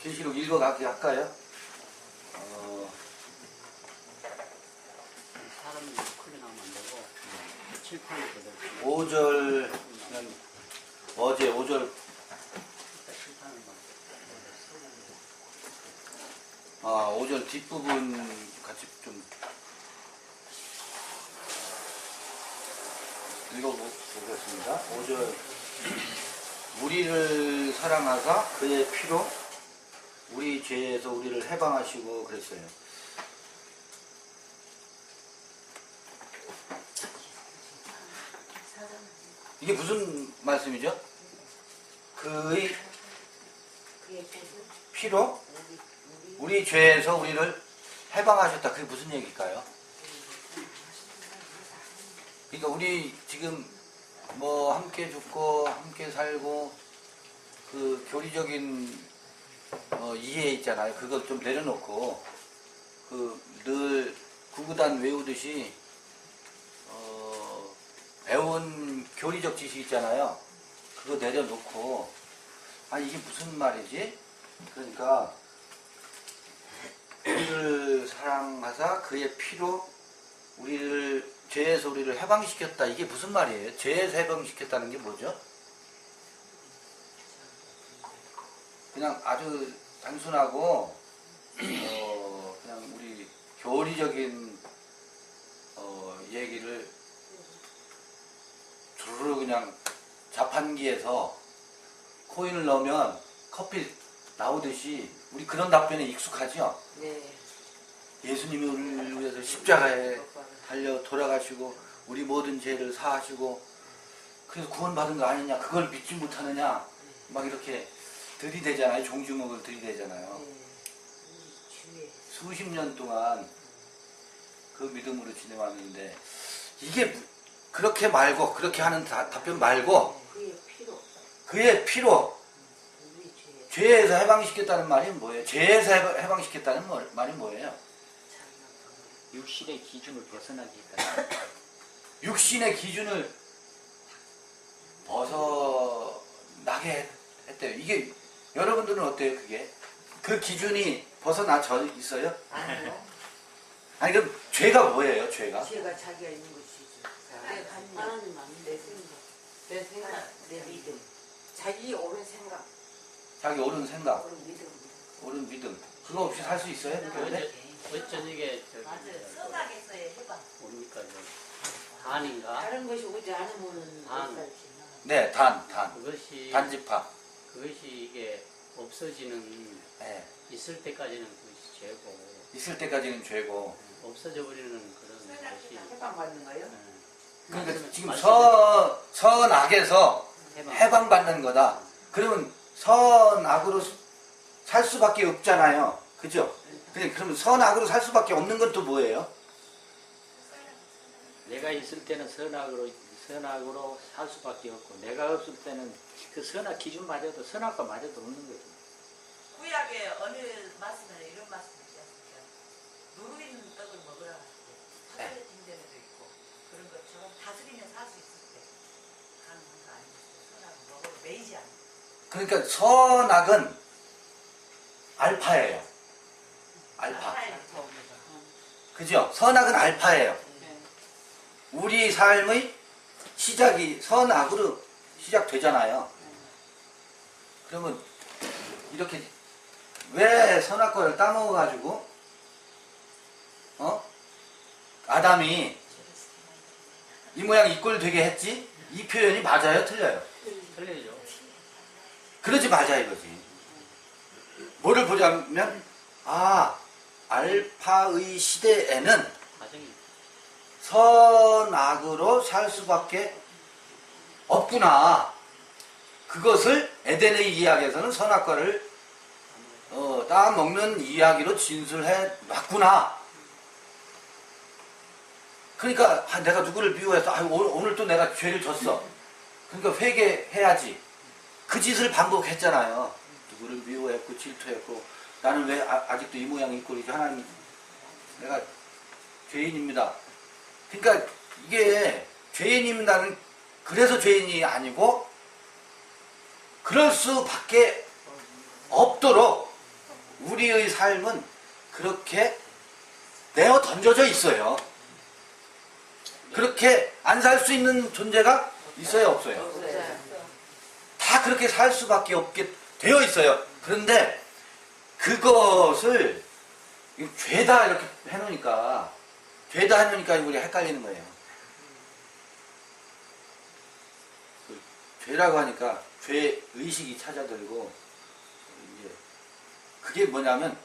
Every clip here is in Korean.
계시록 읽어가기 할까요? 사람이 크게 나오면 안 되고 칠판에 그대로 5절은 어제 5절 칠판을 5절 뒷부분 같이 좀 읽어보겠습니다. 5절 우리를 사랑하사 그의 피로 우리 죄에서 우리를 해방하시고 그랬어요. 이게 무슨 말씀이죠? 그의 피로 우리 죄에서 우리를 해방하셨다. 그게 무슨 얘기일까요? 그러니까 우리 지금 뭐 함께 죽고 함께 살고 그 교리적인 이해 있잖아요. 그걸 좀 내려놓고 그 늘 구구단 외우듯이 배운 교리적 지식 있잖아요. 그거 내려놓고 이게 무슨 말이지? 그러니까 우리를 사랑하사 그의 피로 우리를 죄에서 우리를 해방시켰다. 이게 무슨 말이에요? 죄에서 해방시켰다는 게 뭐죠? 그냥 아주 단순하고 그냥 우리 교리적인 얘기를 주르르 그냥 자판기에서 코인을 넣으면 커피 나오듯이 우리 그런 답변에 익숙하죠? 네. 예수님이 우리를 위해서 십자가에 달려 돌아가시고 우리 모든 죄를 사하시고 그래서 구원받은 거 아니냐, 그걸 믿지 못하느냐 막 이렇게 들이대잖아요. 종주먹을 들이대잖아요. 수십 년 동안 그 믿음으로 지내왔는데 이게 그렇게 말고 그렇게 하는 답변 말고 그의 피로 죄에서 해방시켰다는 말이 뭐예요? 죄에서 해방시켰다는 말이 뭐예요? 육신의 기준을 벗어나게 했다. 육신의 기준을 벗어나게 했대요. 이게 여러분들은 어때요? 그게 그 기준이 벗어나져 있어요? 아니요. 아니 그럼 죄가 뭐예요? 죄가? 죄가 자기가 있는 것이죠. 하나님 안 내 생각, 내 생각, 내 믿음, 자기 옳은 생각, 자기 옳은 생각, 옳은 믿음. 옳은 믿음. 그거 없이 살 수 있어요? 그런데? 어쩌니게 맞아요. 성악에서의 해방. 뭡니까 단인가? 다른 것이 오지 않으면은 단. 못 살지. 네, 단. 그것이 단지파. 그것이 이게 없어지는 네. 있을 때까지는 그것이 죄고 있을 때까지는 죄고. 없어져 버리는 그런 것이 해방 받는 거요? 그러니까 지금 말씀은 선악에서 해방받는 거다. 그러면 선악으로 살 수밖에 없잖아요. 그죠? 그러면 선악으로 살 수밖에 없는 건 또 뭐예요? 내가 있을 때는 선악으로 살 수밖에 없고 내가 없을 때는 그 선악 기준마저도 선악과 마저도 없는 거죠. 구약에 어느 말씀에 이런 말씀이 있지 않습니까? 누르 있는 떡을 먹으라 할 때, 사다리 딘전에도 있고 그런 것처럼 다스리며 살 수 있을 때 가능한 거 아니겠어요? 선악은 먹으러 매이지 않는. 그러니까 선악은 알파예요. 알파. 그죠? 선악은 알파예요. 우리 삶의 시작이 선악으로 시작되잖아요. 그러면 이렇게 왜 선악과를 따먹어가지고 아담이 이 모양 이 꼴 되게 했지? 이 표현이 맞아요? 틀려요? 틀리죠. 그러지 말자 이거지. 뭐를 보자면 알파의 시대에는 과정이 선악으로 살 수밖에 없구나. 그것을 에덴의 이야기에서는 선악과를 따먹는 이야기로 진술해 놨구나. 그러니까 내가 누구를 미워해서 오늘 또 내가 죄를 졌어. 그러니까 회개해야지. 그 짓을 반복했잖아요. 누구를 미워했고 질투했고 나는 왜 아직도 이 모양 이 꼴이지? 하나님 내가 죄인입니다. 그러니까 이게 죄인입니다는 그래서 죄인이 아니고 그럴 수밖에 없도록 우리의 삶은 그렇게 내어 던져져 있어요. 그렇게 안 살 수 있는 존재가 있어요, 없어요? 다 그렇게 살 수밖에 없게 되어 있어요. 그런데 그것을 죄다 이렇게 해놓으니까 우리 헷갈리는 거예요. 그 죄라고 하니까 죄 의식이 찾아들고 이제 그게 뭐냐면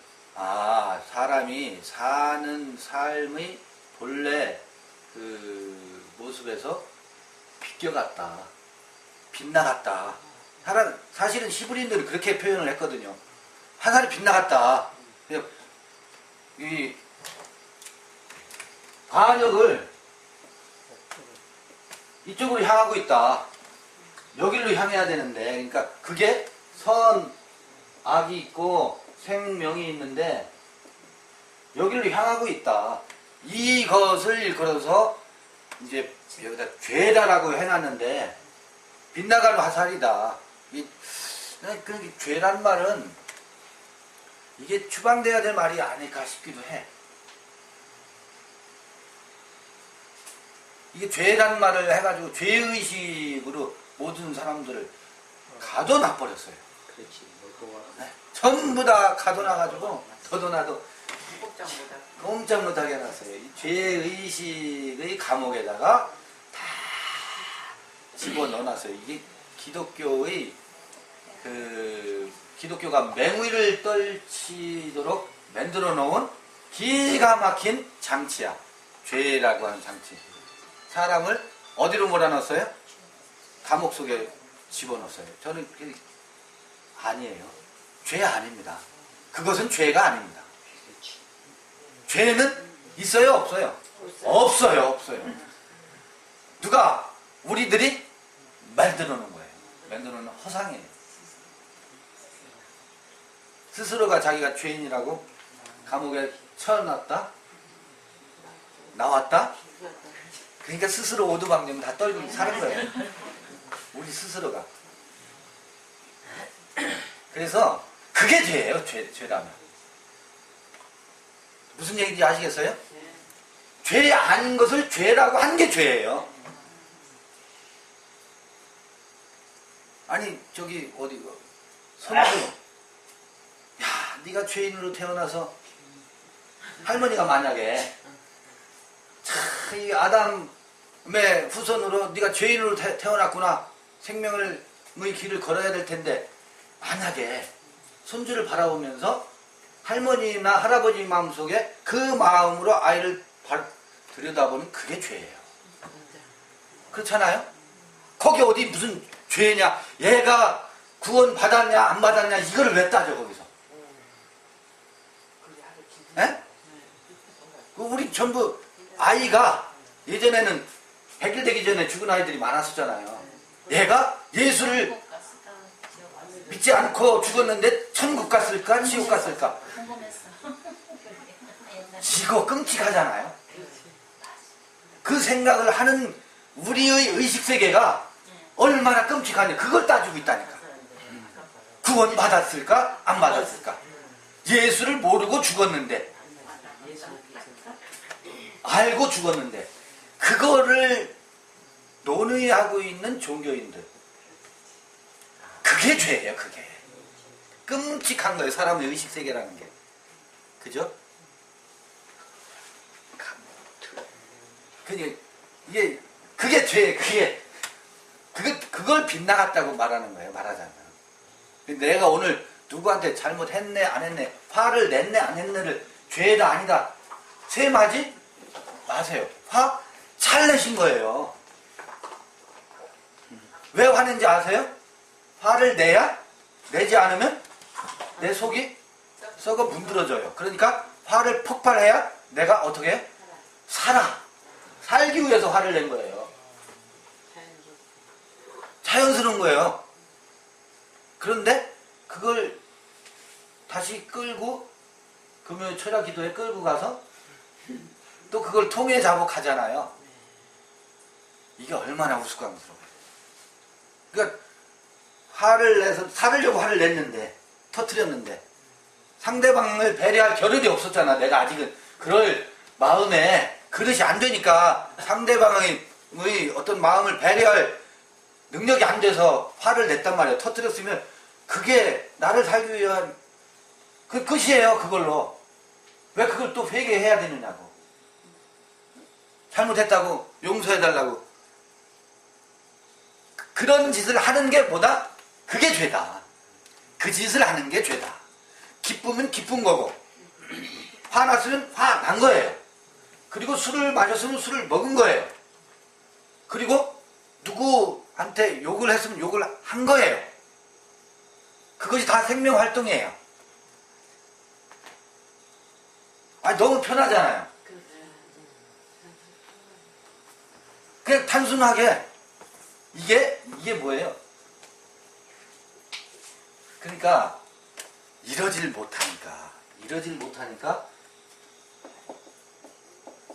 사람이 사는 삶의 본래 그 모습에서 비껴갔다, 빗나갔다. 사실은 히브리인들은 그렇게 표현을 했거든요. 한 사람이 빗나갔다. 이 관역을 이쪽으로 향하고 있다. 여기로 향해야 되는데, 그러니까 그게 선, 악이 있고 생명이 있는데 여기로 향하고 있다. 이것을 일컬어서 이제 여기다 죄다라고 해놨는데 빗나가는 화살이다. 그 죄란 말은 이게 추방돼야 될 말이 아닐까 싶기도 해. 이게 죄란 말을 해가지고 죄의식으로 모든 사람들을 가둬놔버렸어요. 그렇지. 네. 전부 다 가둬놔가지고 더도 나도 꼼짝 못하게 해놨어요. 이 죄의식의 감옥에다가 다 집어넣어놨어요. 이게 기독교의 기독교가 맹위를 떨치도록 만들어 놓은 기가 막힌 장치야. 죄라고 하는 장치. 사람을 어디로 몰아넣었어요? 감옥 속에 집어넣었어요. 저는 아니에요. 죄 아닙니다. 그것은 죄가 아닙니다. 죄는 있어요, 없어요? 없어요. 누가? 우리들이 만들어 놓은 거예요. 만들어 놓은 허상이에요. 스스로가 자기가 죄인이라고 감옥에 쳐놨다? 나왔다? 그러니까 스스로 오두방정 다 떨고 사는 거예요. 우리 스스로가. 그래서 그게 죄예요. 죄라면. 무슨 얘기인지 아시겠어요? 죄 아닌 것을 죄라고 한 게 죄예요. 아니 저기 어디 선주, 야 네가 죄인으로 태어나서 할머니가 만약에 이 아담의 후손으로 네가 죄인으로 태어났구나, 생명의 길을 걸어야 될 텐데 만약에 손주를 바라보면서 할머니나 할아버지 마음속에 그 마음으로 아이를 들여다보면 그게 죄예요. 그렇잖아요? 거기 어디 무슨 죄냐, 얘가 구원 받았냐 안 받았냐 이거를 왜 따져 거기서? 에? 우리 전부 아이가 예전에는 100일 되기 전에 죽은 아이들이 많았었잖아요. 얘가 예수를 믿지 않고 죽었는데 천국 갔을까 지옥 갔을까? 이거 끔찍하잖아요. 그 생각을 하는 우리의 의식세계가 얼마나 끔찍하냐. 그걸 따지고 있다니까. 구원 받았을까 안 받았을까? 예수를 모르고 죽었는데, 알고 죽었는데, 그거를 논의하고 있는 종교인들, 그게 죄예요. 그게 끔찍한 거예요. 사람의 의식세계라는 게. 그죠? 그게 죄예요. 그걸 빗나갔다고 말하는 거예요. 말하자면. 내가 오늘 누구한테 잘못했네 안 했네, 화를 냈네 안 했네를 죄다 아니다 셈하지 마세요. 화 잘 내신 거예요. 왜 화낸지 아세요? 화를 내야, 내지 않으면 내 속이 썩어 문드러져요. 그러니까 화를 폭발해야 내가 어떻게 해? 살기 위해서 화를 낸 거예요. 자연스러운 거예요. 그런데 그걸 다시 끌고 금요 철야 기도에 끌고 가서 또 그걸 통해 자복하잖아요. 이게 얼마나 우스꽝스러워요. 그러니까 화를 내서 살으려고 화를 냈는데, 터뜨렸는데 상대방을 배려할 겨를이 없었잖아. 내가 아직은 그럴 마음에 그릇이 안 되니까 상대방의 어떤 마음을 배려할 능력이 안 돼서 화를 냈단 말이에요. 터뜨렸으면 그게 나를 살기 위한 그 끝이에요. 그걸로. 왜 그걸 또 회개해야 되느냐고. 잘못했다고 용서해달라고. 그런 짓을 하는 게 뭐다? 그게 죄다. 그 짓을 하는 게 죄다. 기쁨은 기쁜 거고 화났으면 화난 거예요. 그리고 술을 마셨으면 술을 먹은 거예요. 그리고 누구한테 욕을 했으면 욕을 한 거예요. 그것이 다 생명활동이에요. 너무 편하잖아요. 그냥 단순하게 이게 뭐예요? 그러니까 이러질 못하니까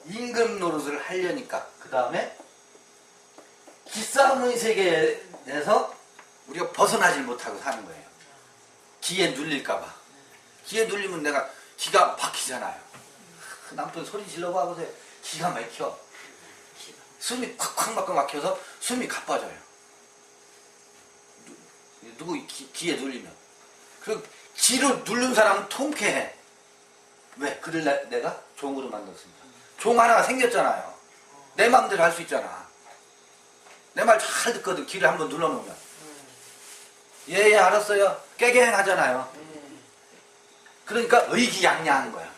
임금 노릇을 하려니까 그 다음에 기싸움의 세계에서 우리가 벗어나질 못하고 사는 거예요. 기에 눌릴까봐. 기에 눌리면 내가 기가 막히잖아요. 남편 소리 질러봐 보세요. 기가 막혀. 숨이 콱콱 막혀서 숨이 가빠져요. 누구 기에 눌리면. 그리고 기로 누른 사람은 통쾌해. 왜? 그를 내가 종으로 만들었습니다. 종 하나가 생겼잖아요. 내 마음대로 할 수 있잖아. 내 말 잘 듣거든. 기를 한번 눌러놓으면. 예, 알았어요. 깨갱 하잖아요. 그러니까 의기양양한 거야.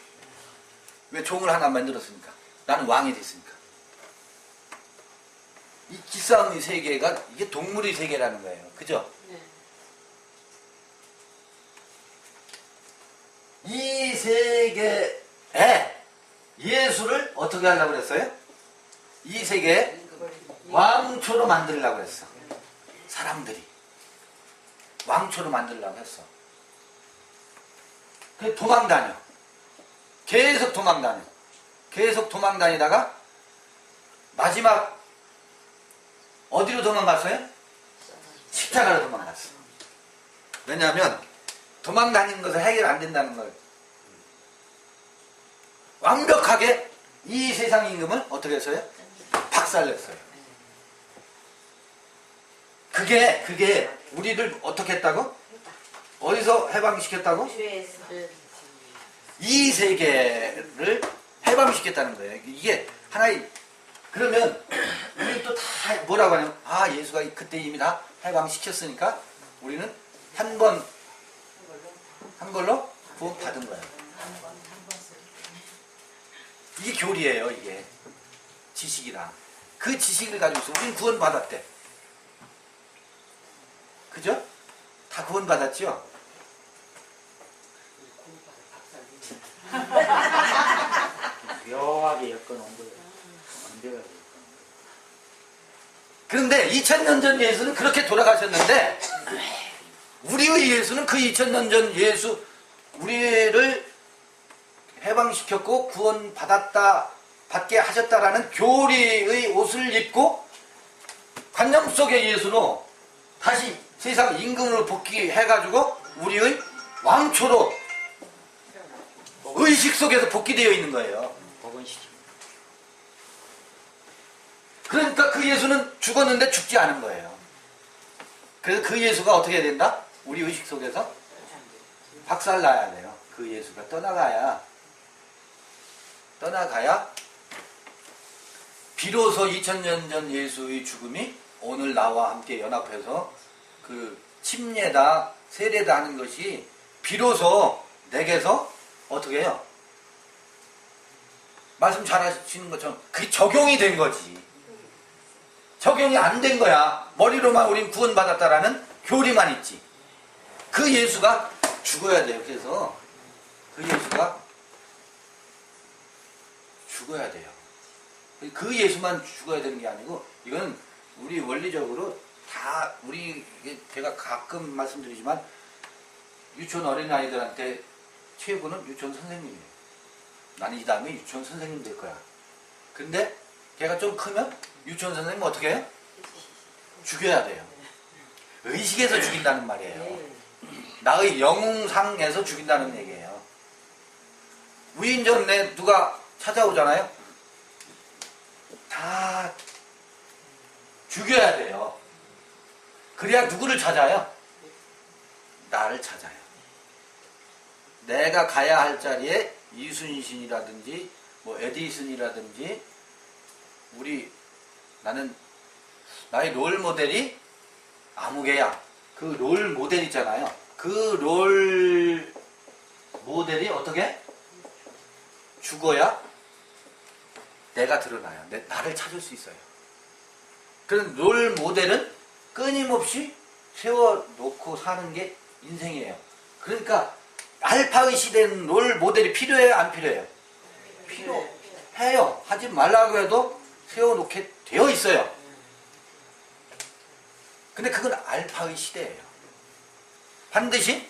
왜? 종을 하나 만들었으니까. 나는 왕이 됐으니까. 이 기싸움의 세계가 이게 동물의 세계라는 거예요. 그죠? 네. 이 세계에 예수를 어떻게 하려고 그랬어요? 이 세계에 왕초로 만들려고 했어. 사람들이 왕초로 만들려고 했어. 그래서 도망다녀. 계속 도망다녀. 계속 도망다니다가 마지막 어디로 도망갔어요? 십자가로 도망갔어. 왜냐하면 도망다니는 것은 해결 안 된다는 걸 완벽하게 이 세상 임금을 어떻게 했어요? 박살냈어요. 그게 우리를 어떻게 했다고? 어디서 해방시켰다고? 이 세계를 해방시켰다는 거예요. 이게 하나의. 그러면 우리 또 다 뭐라고 하냐면 예수가 그때 이미 다 해방시켰으니까 우리는 한 걸로 구원 받은 거예요. 이게 교리예요. 이게 지식이랑 그 지식을 가지고 있어. 우리는 구원 받았대. 그죠? 다 구원 받았죠? 묘하게 엮어놓은 거예요. 완벽하게. 그런데 2000년 전 예수는 그렇게 돌아가셨는데 우리의 예수는 그 2000년 전 예수 우리를 해방시켰고 구원 받게 하셨다라는 교리의 옷을 입고 관념 속의 예수로 다시 세상 임금으로 복귀해가지고 우리의 왕초로 의식 속에서 복귀되어 있는 거예요. 복원시키고. 그러니까 그 예수는 죽었는데 죽지 않은 거예요. 그래서 그 예수가 어떻게 해야 된다? 우리 의식 속에서 박살나야 돼요. 그 예수가 떠나가야 비로소 2000년 전 예수의 죽음이 오늘 나와 함께 연합해서 그 침례다 세례다 하는 것이 비로소 내게서 어떻게 해요? 말씀 잘 하시는 것처럼 그게 적용이 된 거지. 적용이 안 된 거야. 머리로만 우린 구원받았다라는 교리만 있지. 그 예수가 죽어야 돼요. 그래서 그 예수가 죽어야 돼요. 그 예수만 죽어야 되는 게 아니고 이건 우리 원리적으로 다 제가 가끔 말씀드리지만 유치원 어린아이들한테 최고는 유치원 선생님이에요. 나는 이 다음에 유치원 선생님 될 거야. 근데 걔가 좀 크면 유치원 선생님 어떻게 해요? 죽여야 돼요. 의식에서 죽인다는 말이에요. 나의 영웅상에서 죽인다는 얘기예요. 위인전에 누가 찾아오잖아요. 다 죽여야 돼요. 그래야 누구를 찾아요? 나를 찾아요. 내가 가야 할 자리에 이순신이라든지 뭐 에디슨이라든지 나는 나의 롤 모델이 아무개야. 그 롤 모델 있잖아요. 그 롤 모델이 어떻게? 죽어야 내가 드러나요. 나를 찾을 수 있어요. 그런 롤 모델은 끊임없이 세워놓고 사는 게 인생이에요. 그러니까 알파의 시대는 롤 모델이 필요해요? 안 필요해요? 필요해요. 하지 말라고 해도 세워놓게 되어 있어요. 근데 그건 알파의 시대예요. 반드시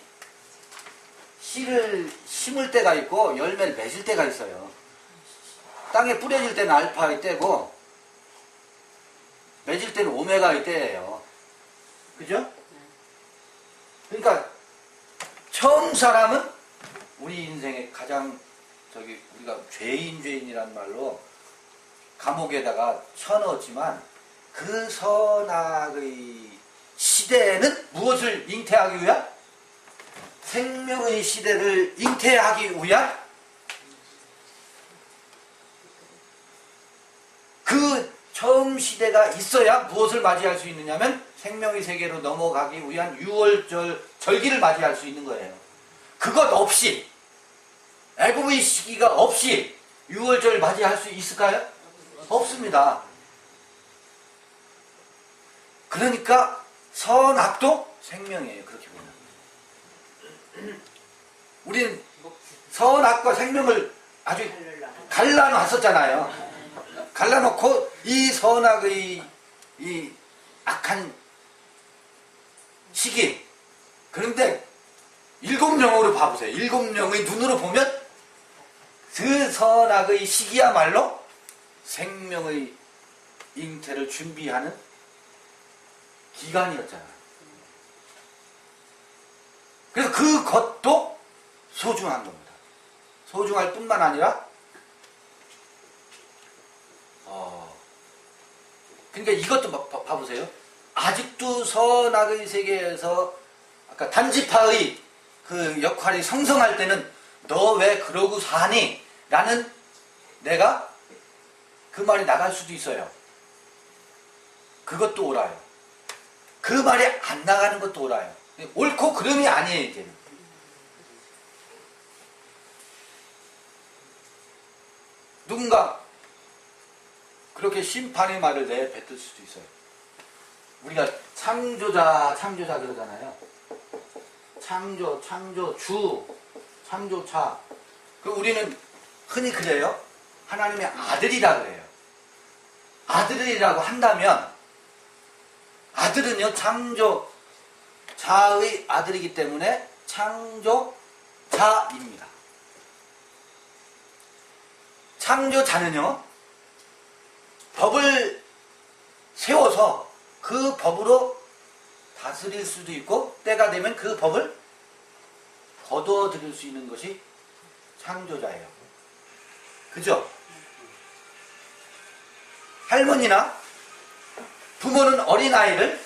씨를 심을 때가 있고 열매를 맺을 때가 있어요. 땅에 뿌려질 때는 알파의 때고 맺을 때는 오메가의 때예요. 그죠? 그러니까 처음 사람은 우리 인생의 가장 우리가 죄인이란 말로 감옥에다가 쳐넣었지만 그 선악의 시대에는 무엇을 잉태하기 위한? 생명의 시대를 잉태하기 위한 그 처음 시대가 있어야 무엇을 맞이할 수 있느냐면 생명의 세계로 넘어가기 위한 6월절 절기를 맞이할 수 있는 거예요. 그것 없이 애굽의 시기가 없이 6월절 맞이할 수 있을까요? 없습니다. 그러니까 선악도 생명이에요. 그렇게 보면 우리는 선악과 생명을 아주 갈라놨었잖아요. 갈라놓고 이 선악의 이 악한 시기, 그런데 일곱 영으로 봐보세요. 일곱 영의 눈으로 보면 그 선악의 시기야말로 생명의 잉태를 준비하는 기간이었잖아요. 그래서 그것도 소중한 겁니다. 소중할 뿐만 아니라 그러니까 이것도 봐보세요. 아직도 선악의 세계에서 아까 단지파의 그 역할이 성성할 때는 너 왜 그러고 사니? 라는 내가 그 말이 나갈 수도 있어요. 그것도 옳아요. 그 말이 안 나가는 것도 옳아요. 옳고 그름이 아니에요, 이제는. 누군가 그렇게 심판의 말을 내뱉을 수도 있어요. 우리가 창조자 그러잖아요. 창조주, 창조자. 그 우리는 흔히 그래요. 하나님의 아들이라 그래요. 아들이라고 한다면 아들은요 창조자의 아들이기 때문에 창조자입니다. 창조자는요 법을 세워서 그 법으로 다스릴 수도 있고 때가 되면 그 법을 거둬들일 수 있는 것이 창조자예요. 그죠? 할머니나 부모는 어린아이를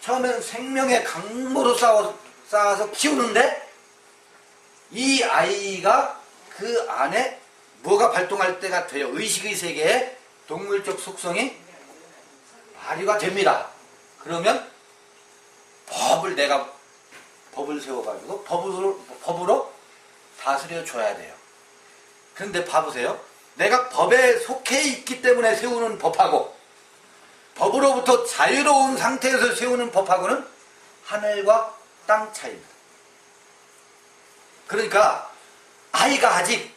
처음에는 생명의 강모로 쌓아서 키우는데 이 아이가 그 안에 뭐가 발동할 때가 돼요. 의식의 세계에 동물적 속성이 발휘가 됩니다. 그러면 내가 법을 세워가지고 법으로 다스려 줘야 돼요. 그런데 봐보세요. 내가 법에 속해 있기 때문에 세우는 법하고 법으로부터 자유로운 상태에서 세우는 법하고는 하늘과 땅 차이입니다. 그러니까 아이가 아직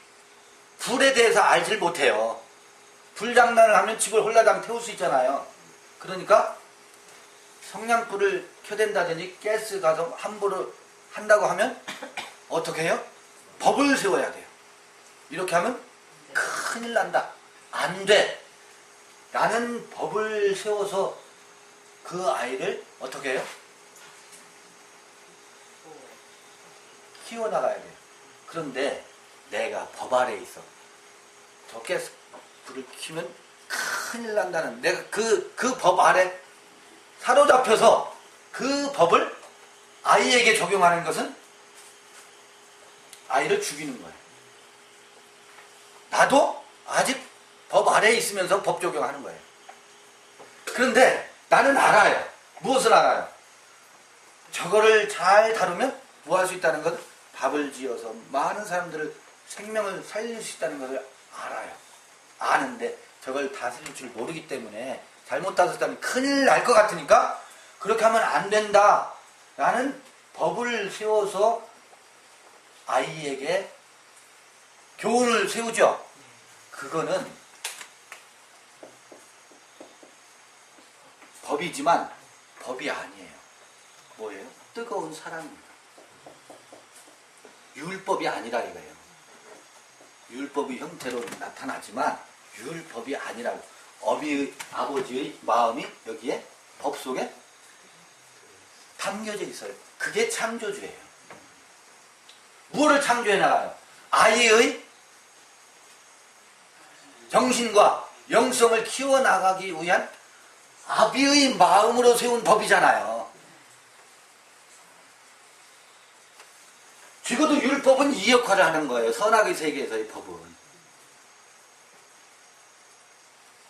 불에 대해서 알질 못해요. 불장난을 하면 집을 홀라당 태울 수 있잖아요. 그러니까 성냥불을 켜댄다든지 가스 가서 함부로 한다고 하면 어떻게 해요? 법을 세워야 돼요. 이렇게 하면 큰일 난다. 안 돼. 라는 법을 세워서 그 아이를 어떻게 해요? 키워나가야 돼요. 그런데 내가 법 아래에 있어. 저게 불을 켜면 큰일 난다는, 내가 그 법 아래 사로잡혀서 그 법을 아이에게 적용하는 것은 아이를 죽이는 거예요. 나도 아직 법 아래에 있으면서 법 적용하는 거예요. 그런데 나는 알아요. 무엇을 알아요? 저거를 잘 다루면 뭐 할 수 있다는 것, 밥을 지어서 많은 사람들을 생명을 살릴 수 있다는 것을 알아요. 아는데 저걸 다스릴 줄 모르기 때문에 잘못 다스렸다면 큰일 날 것 같으니까 그렇게 하면 안 된다 라는 법을 세워서 아이에게 교훈을 세우죠. 그거는 법이지만 법이 아니에요. 뭐예요? 뜨거운 사랑입니다. 율법이 아니라 이거예요. 율법의 형태로 나타나지만 율법이 아니라고. 아버지의 마음이 여기에 법 속에 담겨져 있어요. 그게 창조주예요. 무엇을 창조해 나가요? 아이의 정신과 영성을 키워나가기 위한 아비의 마음으로 세운 법이잖아요. 적어도 율법은 이 역할을 하는 거예요. 선악의 세계에서의 법은.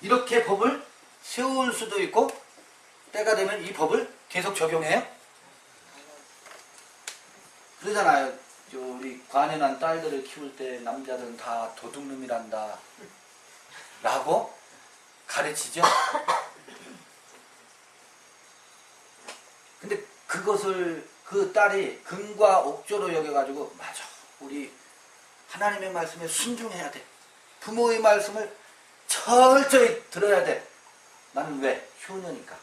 이렇게 법을 세울 수도 있고 때가 되면 이 법을 계속 적용해요. 그러잖아요. 우리 관연한 딸들을 키울 때 남자들은 다 도둑놈이란다 라고 가르치죠. 근데 그것을 그 딸이 금과 옥조로 여겨가지고 맞아, 우리 하나님의 말씀에 순종해야 돼. 부모의 말씀을 철저히 들어야 돼. 나는 왜? 효녀니까.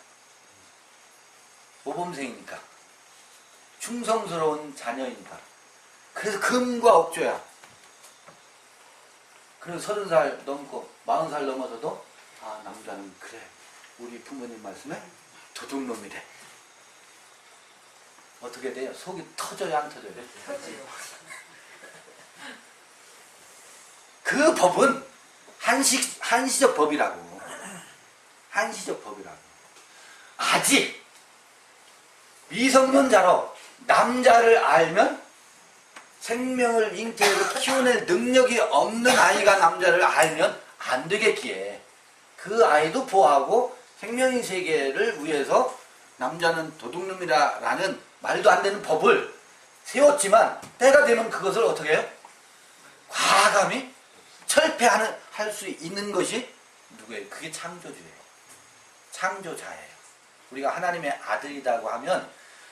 모범생이니까. 충성스러운 자녀이니까. 그래서 금과 옥조야. 그래서 30살 넘고 40살 넘어서도 아, 남자는 그래, 우리 부모님 말씀에 도둑놈이래. 어떻게 돼요? 속이 터져요, 안 터져요? 터지요. 그 법은 한시적 법이라고. 한시적 법이라고. 아직 미성년자로 남자를 알면 생명을 잉태해서 키워낼 능력이 없는 아이가 남자를 알면 안 되겠기에 그 아이도 보호하고 생명의 세계를 위해서 남자는 도둑놈이라는 말도 안 되는 법을 세웠지만 때가 되면 그것을 어떻게 해요? 과감히 할 수 있는 것이 누구예요? 그게 창조주예요. 창조자예요. 우리가 하나님의 아들이라고 하면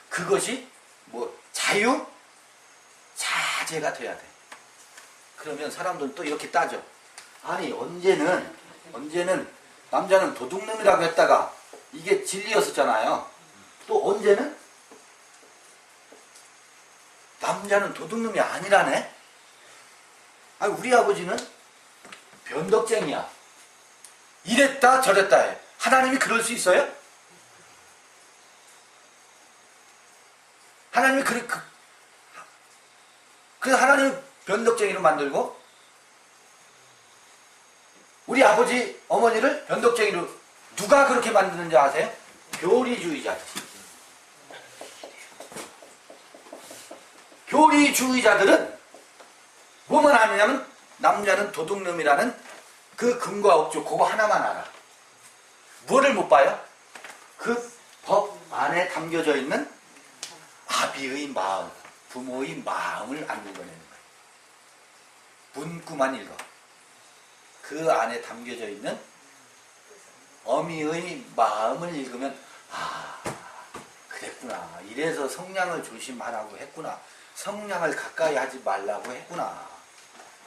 그것이 뭐 자유? 자제가 돼야 돼. 그러면 사람들은 또 이렇게 따져. 아니 언제는 남자는 도둑놈이라고 했다가 이게 진리였었잖아요. 또 언제는 남자는 도둑놈이 아니라네? 아니 우리 아버지는 변덕쟁이야. 이랬다 저랬다 해. 하나님이 그럴 수 있어요? 하나님이 그래서 하나님을 변덕쟁이로 만들고 우리 아버지 어머니를 변덕쟁이로 누가 그렇게 만드는지 아세요? 교리주의자들. 교리주의자들은 뭐만 아느냐면 남자는 도둑놈이라는 그 금과 옥조 그거 하나만 알아. 뭐를 못 봐요? 그 법 안에 담겨져 있는 아비의 마음, 부모의 마음을 안 읽어내는 거예요. 문구만 읽어. 그 안에 담겨져 있는 어미의 마음을 읽으면 아, 그랬구나. 이래서 성량을 조심하라고 했구나. 성량을 가까이 하지 말라고 했구나.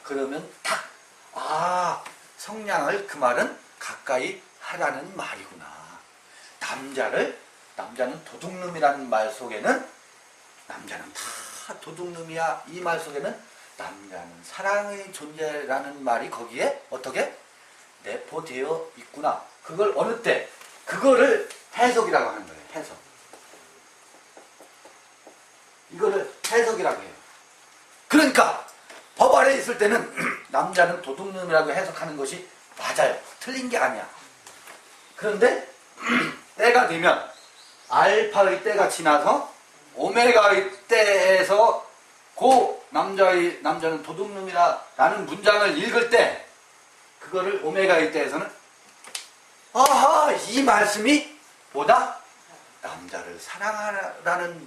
그러면 딱 아, 성량을 그 말은 가까이 하라는 말이구나. 남자는 도둑놈이라는 말 속에는 남자는 다 도둑놈이야. 이 말 속에는 남자는 사랑의 존재라는 말이 거기에 어떻게 내포되어 있구나. 그걸 어느 때 그거를 해석이라고 하는 거예요. 해석. 이거를 해석이라고 해요. 그러니까 법 아래 있을 때는 남자는 도둑놈이라고 해석하는 것이 맞아요. 틀린 게 아니야. 그런데 때가 되면 알파의 때가 지나서 오메가의 때에서 그 남자는 도둑놈이라는 문장을 읽을 때 그거를 오메가의 때에서는 아하, 이 말씀이 뭐다? 남자를 사랑하라는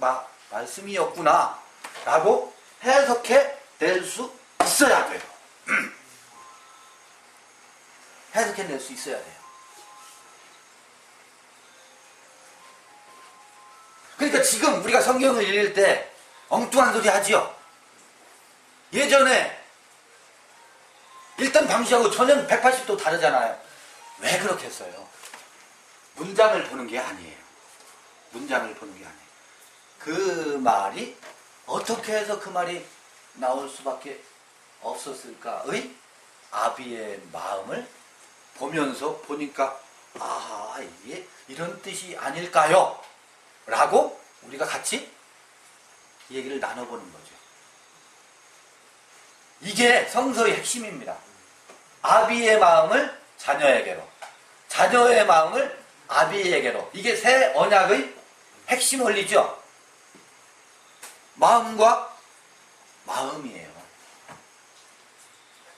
말씀이었구나 라고 해석해 낼 수 있어야 돼요. 해석해 낼 수 있어야 돼요. 그러니까 지금 우리가 성경을 읽을 때 엉뚱한 소리 하지요. 예전에 읽던 방식하고 전혀 180도 다르잖아요. 왜 그렇게 했어요? 문장을 보는 게 아니에요. 문장을 보는 게 아니에요. 그 말이 어떻게 해서 그 말이 나올 수밖에 없었을까의 아비의 마음을 보면서 보니까 아, 이게 이런 뜻이 아닐까요? 라고 우리가 같이 얘기를 나눠보는 거죠. 이게 성서의 핵심입니다. 아비의 마음을 자녀에게로, 자녀의 마음을 아비에게로. 이게 새 언약의 핵심 원리죠. 마음과 마음이에요.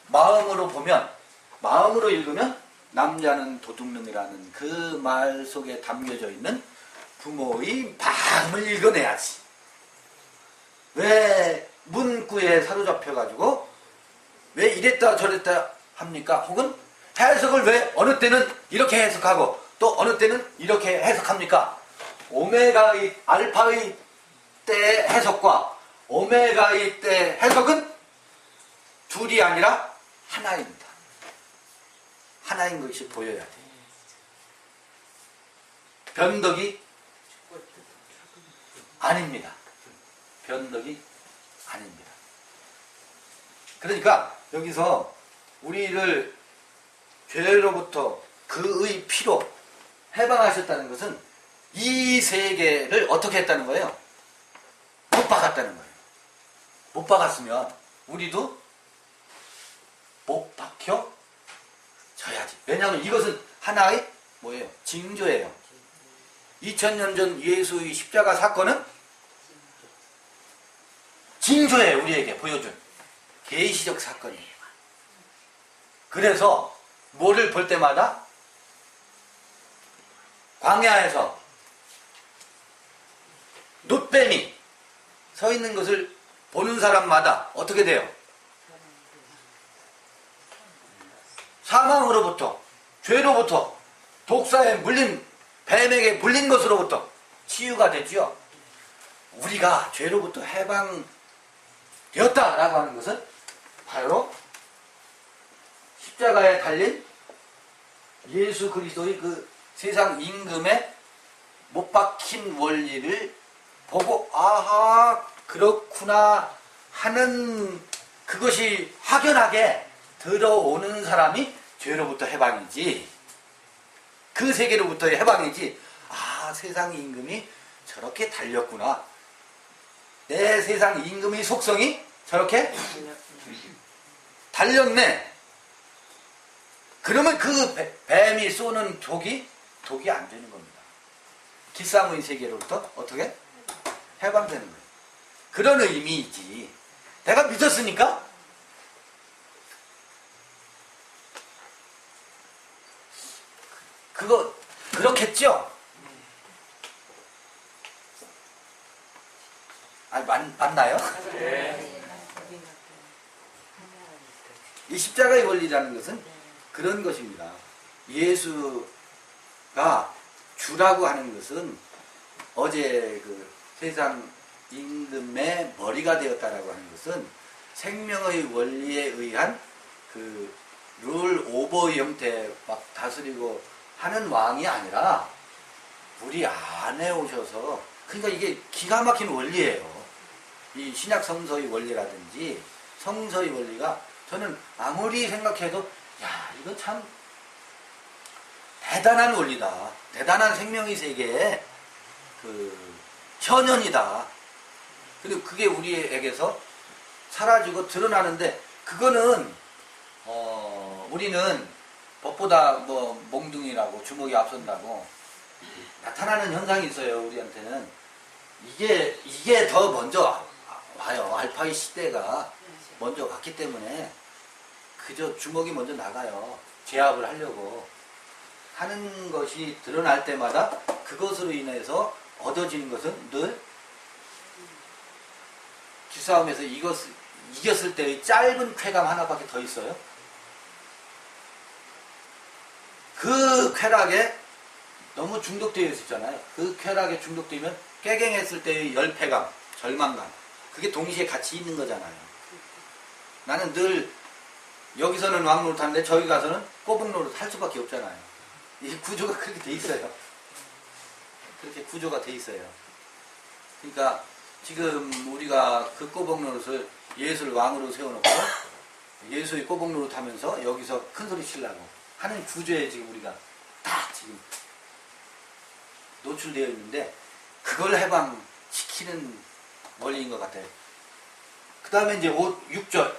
마음으로 보면, 마음으로 읽으면 남자는 도둑놈이라는 그 말 속에 담겨져 있는 부모의 마음을 읽어내야지. 왜 문구에 사로잡혀가지고 왜 이랬다 저랬다 합니까? 혹은 해석을 왜 어느 때는 이렇게 해석하고 또 어느 때는 이렇게 해석합니까? 오메가의 알파의 때 해석과 오메가의 때 해석은 둘이 아니라 하나입니다. 하나인 것이 보여야 돼요. 변덕이 아닙니다. 변덕이 아닙니다. 그러니까 여기서 우리를 죄로부터 그의 피로 해방하셨다는 것은 이 세계를 어떻게 했다는 거예요? 못 박았다는 거예요. 못 박았으면 우리도 못 박혀져야지. 왜냐하면 이것은 하나의 뭐예요? 징조예요. 2000년 전 예수의 십자가 사건은 징조예요. 우리에게 보여준 계시적 사건이에요. 그래서 뭐를 볼 때마다 광야에서 놋뱀이 서 있는 것을 보는 사람마다 어떻게 돼요? 사망으로부터, 죄로부터, 독사에 물린, 뱀에게 물린 것으로부터 치유가 되지요. 우리가 죄로부터 해방되었다라고 하는 것은 바로 십자가에 달린 예수 그리스도의 그 세상 임금에 못 박힌 원리를 보고 아하 그렇구나 하는 그것이 확연하게 들어오는 사람이 죄로부터 해방이지, 그 세계로부터의 해방이지. 아, 세상 임금이 저렇게 달렸구나, 내 세상 임금의 속성이 저렇게 달렸네. 그러면 그 뱀이 쏘는 독이 안 되는 겁니다. 기싸움의 세계로부터 어떻게 해방되는 거예요. 그런 의미이지. 내가 믿었으니까 그거 그렇겠죠? 아니, 맞나요? 네. 이 십자가의 원리라는 것은 그런 것입니다. 예수가 주라고 하는 것은 어제 그 세상 임금의 머리가 되었다라고 하는 것은 생명의 원리에 의한 그 룰 오버 형태 막 다스리고 하는 왕이 아니라 우리 안에 오셔서, 그러니까 이게 기가 막힌 원리예요. 이 신약 성서의 원리라든지 성서의 원리가 저는 아무리 생각해도 야, 이거 참 대단한 원리다. 대단한 생명의 세계의 그 현현이다. 그리고 그게 우리에게서 사라지고 드러나는데 그거는 우리는 법보다 뭐 몽둥이라고 주먹이 앞선다고 나타나는 현상이 있어요. 우리한테는 이게 더 먼저 와요. 알파의 시대가 먼저 갔기 때문에 그저 주먹이 먼저 나가요. 제압을 하려고 하는 것이 드러날 때마다 그것으로 인해서 얻어지는 것은 늘 기싸움에서 이겼을 때의 짧은 쾌감 하나밖에 더 있어요. 그 쾌락에 너무 중독되어 있었잖아요. 그 쾌락에 중독되면 깨갱했을 때의 열패감, 절망감, 그게 동시에 같이 있는 거잖아요. 나는 늘 여기서는 왕노릇 하는데 저기 가서는 꼬북노릇 할 수밖에 없잖아요. 이 구조가 그렇게 돼 있어요. 그렇게 구조가 돼 있어요. 그러니까 지금 우리가 그 꼬북노릇을 예수를 왕으로 세워놓고 예수의 꼬북노릇 하면서 여기서 큰 소리 치려고 하는 구조에 지금 우리가 딱 지금 노출되어 있는데 그걸 해방시키는 원리인 것 같아요. 그 다음에 이제 6절.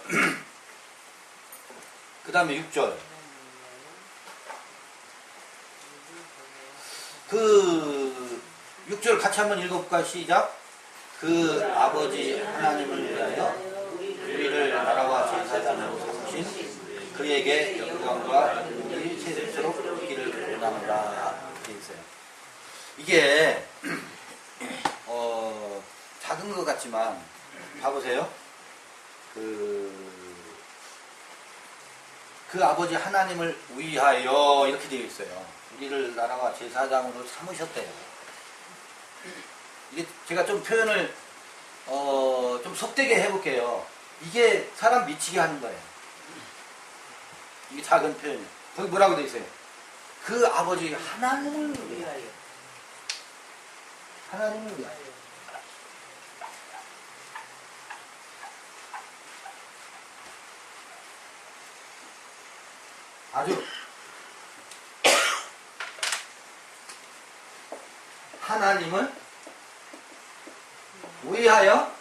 그 다음에 6절. 그 6절 같이 한번 읽어볼까요? 시작. 그 아버지 하나님을 위하여 우리를 나라와 제사장으로 삼으신 그에게 영광과 능력이 세세토록 있기를 원하노라. 이렇게 있어요. 이게 작은 것 같지만 봐보세요. 그 아버지 하나님을 위하여 이렇게 되어 있어요. 우리를 나라와 제사장으로 삼으셨대요. 이게 제가 좀 표현을 좀 속되게 해볼게요. 이게 사람 미치게 하는 거예요. 이게 작은 표현이에요. 거기 뭐라고 되어 있어요? 그 아버지 하나님을 위하여. 하나님을 위하여. 아주 하나님을 위하여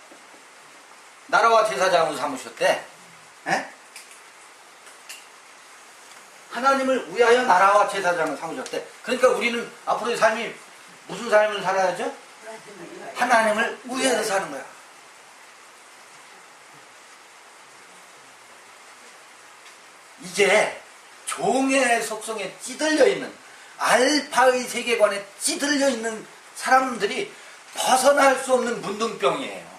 나라와 제사장으로 삼으셨대. 에? 하나님을 위하여 나라와 제사장을 삼으셨대. 그러니까 우리는 앞으로의 삶이 무슨 삶을 살아야죠? 하나님을 위해서 사는 거야. 이게 종의 속성에 찌들려 있는 알파의 세계관에 찌들려 있는 사람들이 벗어날 수 없는 문둥병이에요.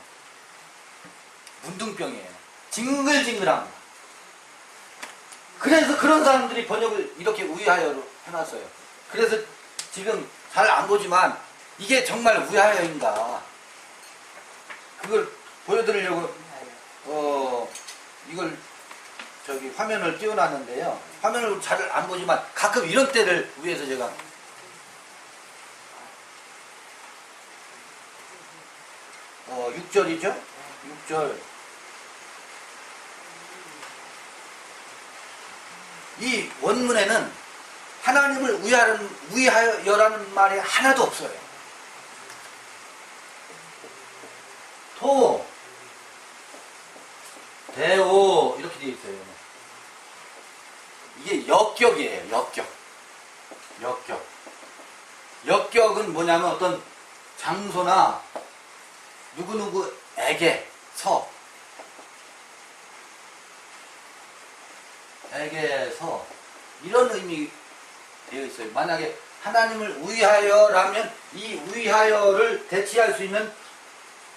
문둥병이에요. 징글징글합니다. 그래서 그런 사람들이 번역을 이렇게 위하여로 해놨어요. 그래서 지금 잘 안 보지만 이게 정말 위하여인가 그걸 보여드리려고 이걸 저기 화면을 띄워놨는데요. 화면을 잘 안 보지만 가끔 이런 때를 위해서 제가 6절이죠? 6절. 이 원문에는 하나님을 위하여라는 말이 하나도 없어요. 토, 대오 이렇게 되어 있어요. 이게 역격이에요. 역격. 역격. 역격은 뭐냐면 어떤 장소나 누구누구에게서 이런 의미 되어 있어요. 만약에 하나님을 위하여라면 이 위하여를 대체할 수 있는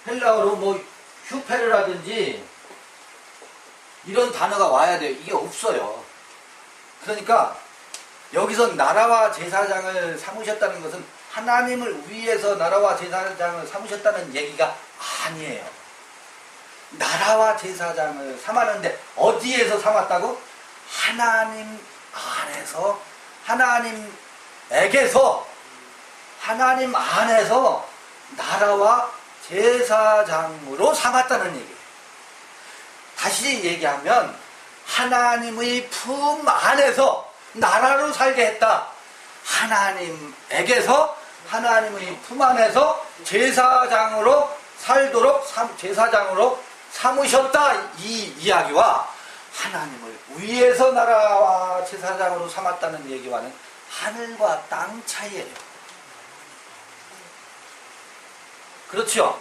헬라어로 뭐 휴페르라든지 이런 단어가 와야 돼요. 이게 없어요. 그러니까 여기서 나라와 제사장을 삼으셨다는 것은 하나님을 위해서 나라와 제사장을 삼으셨다는 얘기가 아니에요. 나라와 제사장을 삼았는데 어디에서 삼았다고? 하나님 안에서, 하나님 안에서 나라와 제사장으로 삼았다는 얘기예요. 다시 얘기하면 하나님의 품 안에서 나라로 살게 했다. 하나님에게서 하나님의 품 안에서 제사장으로 살도록 제사장으로 삼으셨다 이 이야기와 하나님을 위에서 나라와 제사장으로 삼았다는 얘기와는 하늘과 땅 차이예요. 그렇죠?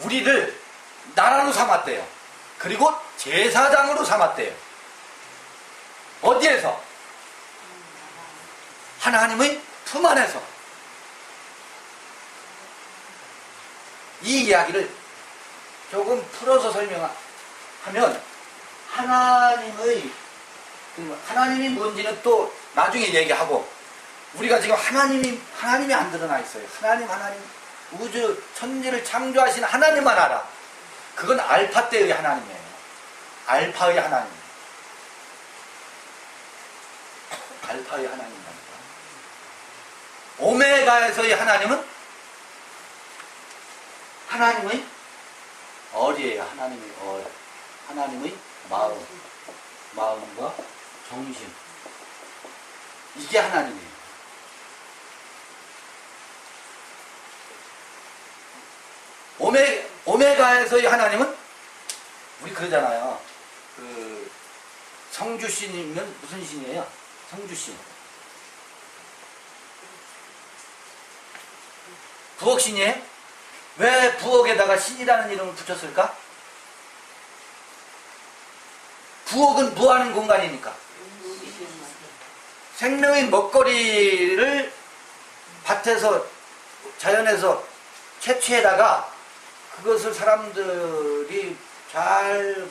우리를 나라로 삼았대요. 그리고 제사장으로 삼았대요. 어디에서? 하나님의 품 안에서. 이 이야기를 조금 풀어서 설명하면 하나님이 뭔지는 또 나중에 얘기하고, 우리가 지금 하나님이 안 드러나 있어요. 하나님 우주 천지를 창조하신 하나님만 알아. 그건 알파 때의 하나님이에요. 알파의 하나님. 알파의 하나님입니다. 오메가에서의 하나님은 하나님의 어리예요. 하나님의 마음과 정신. 이게 하나님이에요. 오메가에서의 하나님은 우리 그러잖아요. 그 성주신이면 무슨 신이에요? 성주신. 부엌신이에요? 왜 부엌에다가 신이라는 이름을 붙였을까? 부엌은 무하는 공간이니까. 생명의 먹거리를 밭에서 자연에서 채취해다가 그것을 사람들이 잘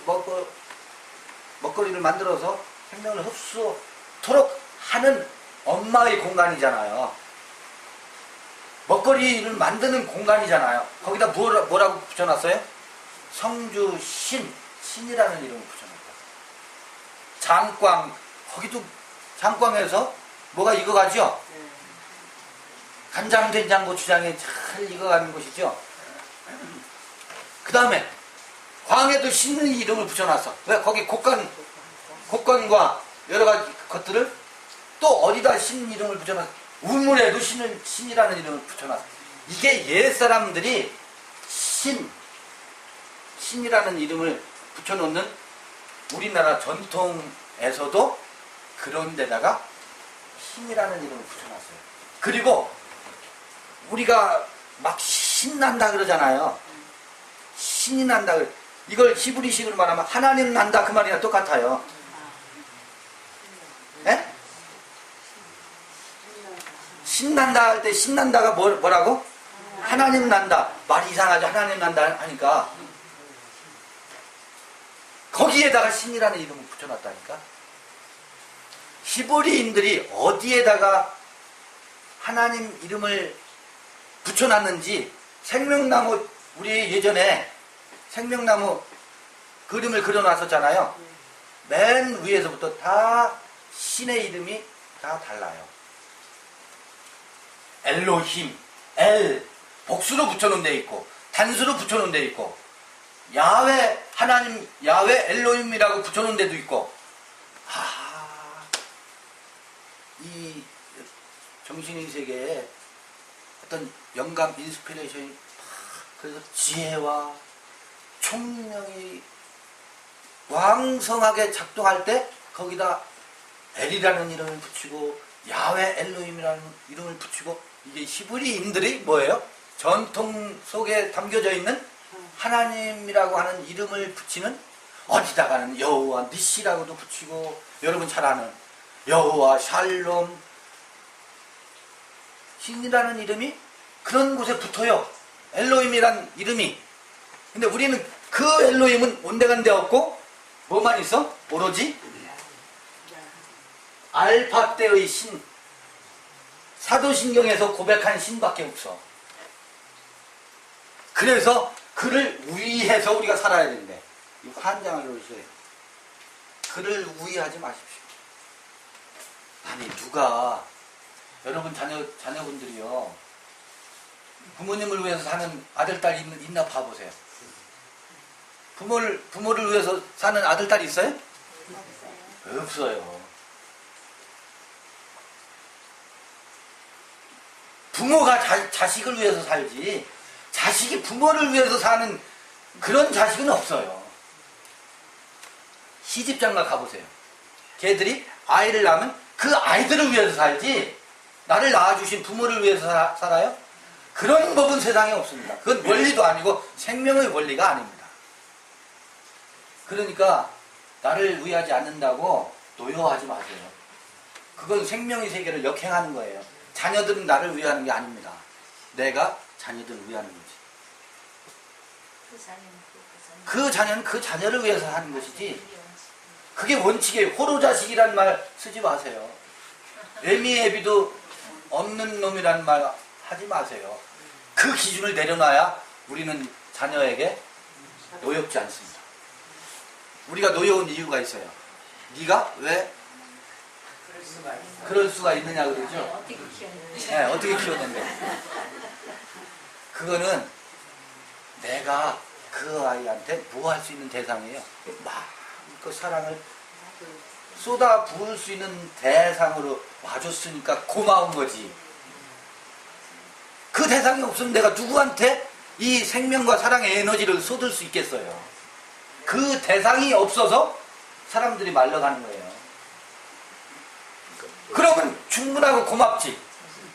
먹거리를 만들어서 생명을 흡수토록 하는 엄마의 공간이잖아요. 먹거리를 만드는 공간이잖아요. 거기다 뭐라고 붙여놨어요? 성주신, 신이라는 이름을 붙여놨어요. 장광, 거기도 장광에서 뭐가 익어가죠? 간장, 된장, 고추장이 잘 익어가는 곳이죠. 그 다음에 광에도 신의 이름을 붙여놨어. 왜? 거기 곡간과 여러 가지 것들을 또 어디다 신 이름을 붙여놨어. 우물에도 신이라는 이름을 붙여놨어. 이게 옛사람들이 신이라는 이름을 붙여놓는 우리나라 전통에서도 그런 데다가 신이라는 이름을 붙여놨어요. 그리고 우리가 막 신난다 그러잖아요. 신이 난다. 이걸 히브리식으로 말하면 하나님 난다 그 말이랑 똑같아요. 예? 신난다 할 때 신난다가 뭐라고? 하나님 난다. 말이 이상하죠. 하나님 난다 하니까 거기에다가 신이라는 이름을 붙여놨다니까. 히브리인들이 어디에다가 하나님 이름을 붙여놨는지 생명나무, 우리 예전에 생명나무 그림을 그려놨었잖아요. 맨 위에서부터 다 신의 이름이 다 달라요. 엘로힘, 복수로 붙여놓은 데 있고 단수로 붙여놓은 데 있고, 야훼, 하나님 야훼 엘로힘이라고 붙여놓은 데도 있고. 이 정신의 세계에 어떤 영감, 인스피레이션이 그래서 지혜와 총명이 왕성하게 작동할 때 거기다 엘이라는 이름을 붙이고 야훼 엘로힘이라는 이름을 붙이고, 이게 히브리인들이 뭐예요? 전통 속에 담겨져 있는 하나님이라고 하는 이름을 붙이는, 어디다가는 여호와 니시라고도 붙이고, 여러분 잘 아는 여호와 샬롬, 신이라는 이름이 그런 곳에 붙어요. 엘로힘이란 이름이. 근데 우리는 그 엘로힘은 온데간데 없고 뭐만 있어? 오로지 알파 때의 신, 사도신경에서 고백한 신밖에 없어. 그래서 그를 위해서 우리가 살아야 되는데, 이 환장을 놓으세요. 그를 위하지 마십시오. 아니 누가, 여러분 자녀분들이요, 부모님을 위해서 사는 아들, 딸 있나 봐보세요. 부모를 위해서 사는 아들, 딸 있어요? 없어요. 부모가 자식을 위해서 살지 자식이 부모를 위해서 사는 그런 자식은 없어요. 시집장가 가보세요. 걔들이 아이를 낳으면 그 아이들을 위해서 살지 나를 낳아주신 부모를 위해서 살아요? 그런 법은 세상에 없습니다. 그건 원리도 아니고 생명의 원리가 아닙니다. 그러니까 나를 위하지 않는다고 노여워하지 마세요. 그건 생명의 세계를 역행하는 거예요. 자녀들은 나를 위하는 게 아닙니다. 내가 자녀들을 위하는 거지. 그 자녀는 그 자녀를 위해서 하는 것이지 그게 원칙이에요. 호로자식이란 말 쓰지 마세요. 애미애비도 없는 놈이란 말 하지 마세요. 그 기준을 내려놔야 우리는 자녀에게 노엽지 않습니다. 우리가 노여운 이유가 있어요. 네가 왜 그럴 수가 있느냐 그러죠. 네, 어떻게 키웠는데 그거는 내가 그 아이한테 뭐 할 수 있는 대상이에요. 마음껏 사랑을 쏟아 부을 수 있는 대상으로 와줬으니까 고마운 거지. 그 대상이 없으면 내가 누구한테 이 생명과 사랑의 에너지를 쏟을 수 있겠어요. 그 대상이 없어서 사람들이 말려가는 거예요. 그러면 충분하고 고맙지.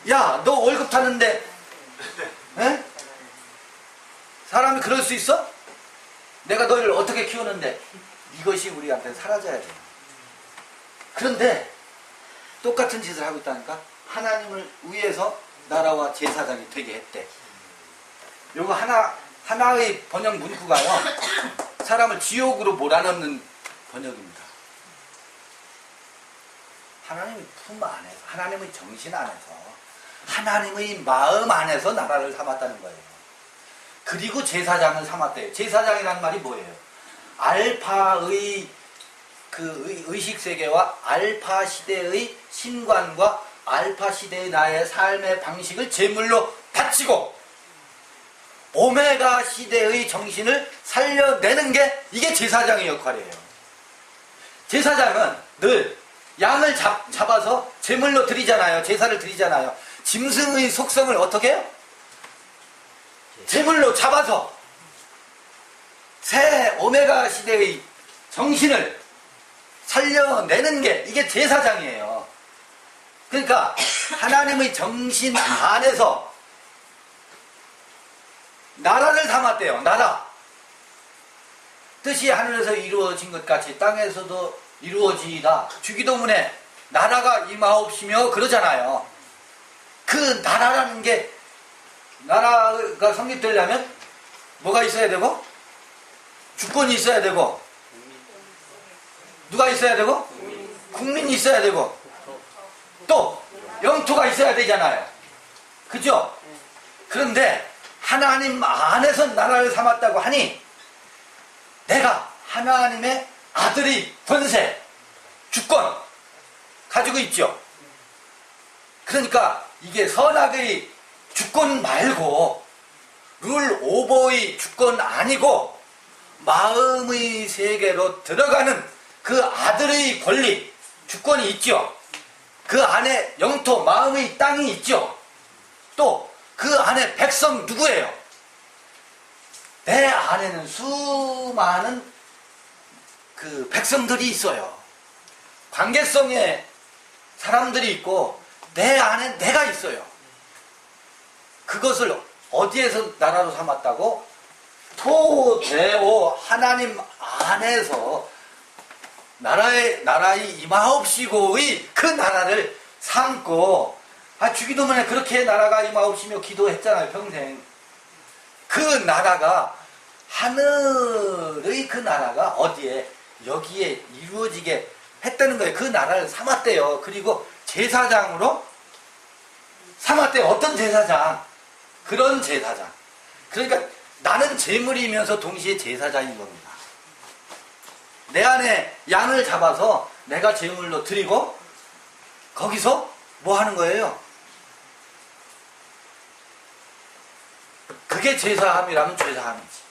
야, 너 월급 타는데 에? 사람이 그럴 수 있어? 내가 너를 어떻게 키우는데 이것이 우리한테 사라져야 돼요. 그런데 똑같은 짓을 하고 있다니까. 하나님을 위해서 나라와 제사장이 되게 했대. 요거 하나의 번역 문구가요 사람을 지옥으로 몰아넣는 번역입니다. 하나님의 품 안에서, 하나님의 정신 안에서, 하나님의 마음 안에서 나라를 삼았다는 거예요. 그리고 제사장을 삼았대요. 제사장이란 말이 뭐예요? 알파의 그 의식세계와 알파 시대의 신관과 알파 시대의 나의 삶의 방식을 제물로 바치고 오메가 시대의 정신을 살려내는 게 이게 제사장의 역할이에요. 제사장은 늘 양을 잡아서 제물로 드리잖아요. 제사를 드리잖아요. 짐승의 속성을 어떻게 해요? 제물로 잡아서 새 오메가 시대의 정신을 살려내는 게 이게 제사장이에요. 그러니까 하나님의 정신 안에서 나라를 삼았대요. 나라. 뜻이 하늘에서 이루어진 것 같이 땅에서도 이루어지이다. 주기도문에 나라가 임하옵시며 그러잖아요. 그 나라라는 게 나라가 성립되려면 뭐가 있어야 되고 주권이 있어야 되고 누가 있어야 되고 국민이 있어야 되고 또 영토가 있어야 되잖아요. 그죠? 그런데 하나님 안에서 나라를 삼았다고 하니 내가 하나님의 아들이 권세, 주권 가지고 있죠. 그러니까 이게 선악의 주권 말고 룰 오버의 주권 아니고 마음의 세계로 들어가는 그 아들의 권리, 주권이 있죠. 그 안에 영토, 마음의 땅이 있죠. 또 그 안에 백성 누구예요? 내 안에는 수많은 그 백성들이 있어요. 관계성의 사람들이 있고 내 안에 내가 있어요. 그것을 어디에서 나라로 삼았다고? 토대오 하나님 안에서 나라의 임하옵시고의 그 나라를 삼고 주기도문에 그렇게 나라가 임하옵시며 기도했잖아요. 평생. 그 나라가 하늘의 그 나라가 어디에 여기에 이루어지게 했다는 거예요. 그 나라를 삼았대요. 그리고 제사장으로 삼았대요. 어떤 제사장? 그런 제사장. 그러니까 나는 제물이면서 동시에 제사장인 겁니다. 내 안에 양을 잡아서 내가 제물로 드리고 거기서 뭐 하는 거예요? 그게 제사함이라면 제사함이지.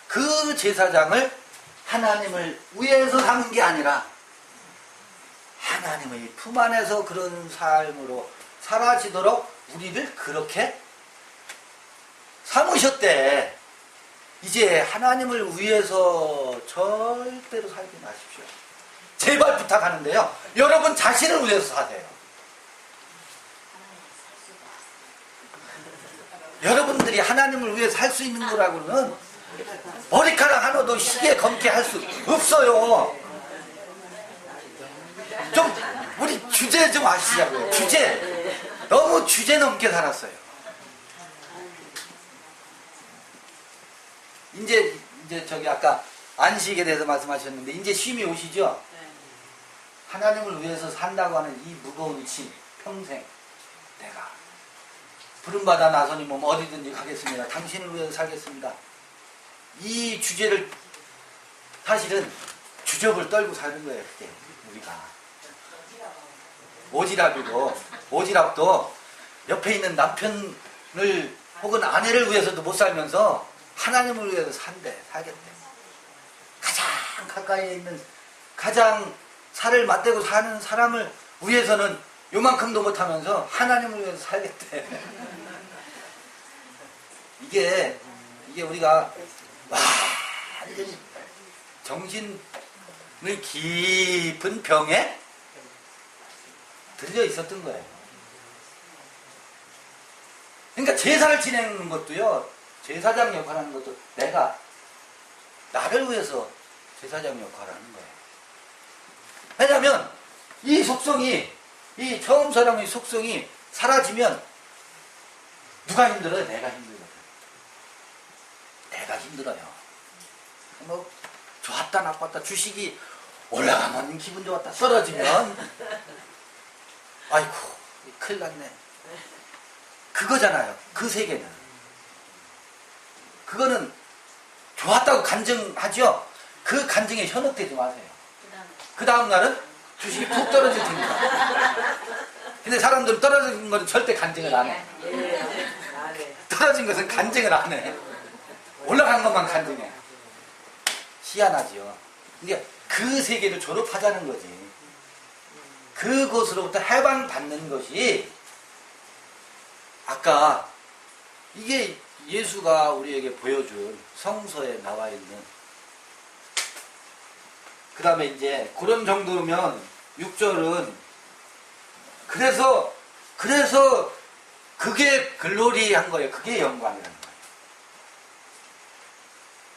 그 제사장을 하나님을 위해서 삼은 게 아니라 하나님의 품 안에서 그런 삶으로 사라지도록 우리를 그렇게 삼으셨대. 이제 하나님을 위해서 절대로 살지 마십시오. 제발 부탁하는데요. 여러분 자신을 위해서 사세요. 여러분들이 하나님을 위해서 살 수 있는 거라고는 머리카락 하나도 시계 검게 할 수 없어요. 좀 우리 주제 좀 아시자고요. 주제. 너무 주제 넘게 살았어요. 이제 저기 아까 안식에 대해서 말씀하셨는데 이제 쉼이 오시죠? 하나님을 위해서 산다고 하는 이 무거운 짐 평생 내가 부름받아 나서니 뭐 어디든지 가겠습니다. 당신을 위해서 살겠습니다. 이 주제를 사실은 주접을 떨고 사는 거예요. 그때 우리가 오지랖도 옆에 있는 남편을 혹은 아내를 위해서도 못 살면서 하나님을 위해서 살겠대. 가장 가까이에 있는 가장 살을 맞대고 사는 사람을 위해서는 요만큼도 못하면서 하나님을 위해서 살겠대. 이게 우리가 완전히 정신을 깊은 병에 들려 있었던 거예요. 그러니까 제사를 지내는 것도요, 제사장 역할을 하는 것도 내가 나를 위해서 제사장 역할을 하는 거예요. 왜냐하면 이 속성이, 이 처음 사람의 속성이 사라지면 누가 힘들어요? 내가 힘들거든. 내가 힘들어요. 뭐 좋았다 나빴다, 주식이 올라가면 기분 좋았다, 떨어지면 아이고 큰일 났네. 그거잖아요. 그 세계는. 그거는 좋았다고 간증하죠. 그 간증에 현혹되지 마세요. 그 다음날은 주식이 푹 떨어질 테니까. 근데 사람들은 떨어진 것은 절대 간증을 안 해. 떨어진 것은 간증을 안 해. 올라간 것만 간증해. 희한하지요. 근데 그 세계를 졸업하자는 거지. 그곳으로부터 해방받는 것이 아까 이게 예수가 우리에게 보여준 성서에 나와 있는, 그 다음에 이제 그런 정도면 6절은 그래서 그게 글로리한 거예요. 그게 영광이라는 거예요.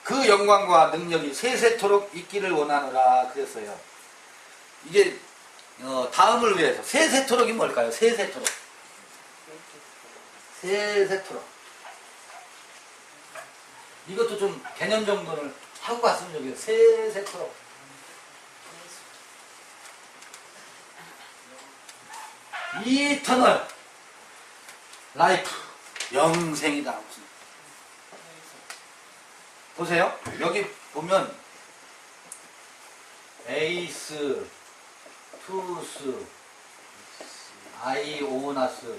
그 영광과 능력이 세세토록 있기를 원하노라 그랬어요. 이게 다음을 위해서. 세세토록이 뭘까요? 세세토록. 이것도 좀 개념 정도를 하고 갔으면 좋겠어요. 세세토록. 이터널 라이프, 영생이다. 무슨. 보세요. 여기 보면 에이스, 투스, 아이오나스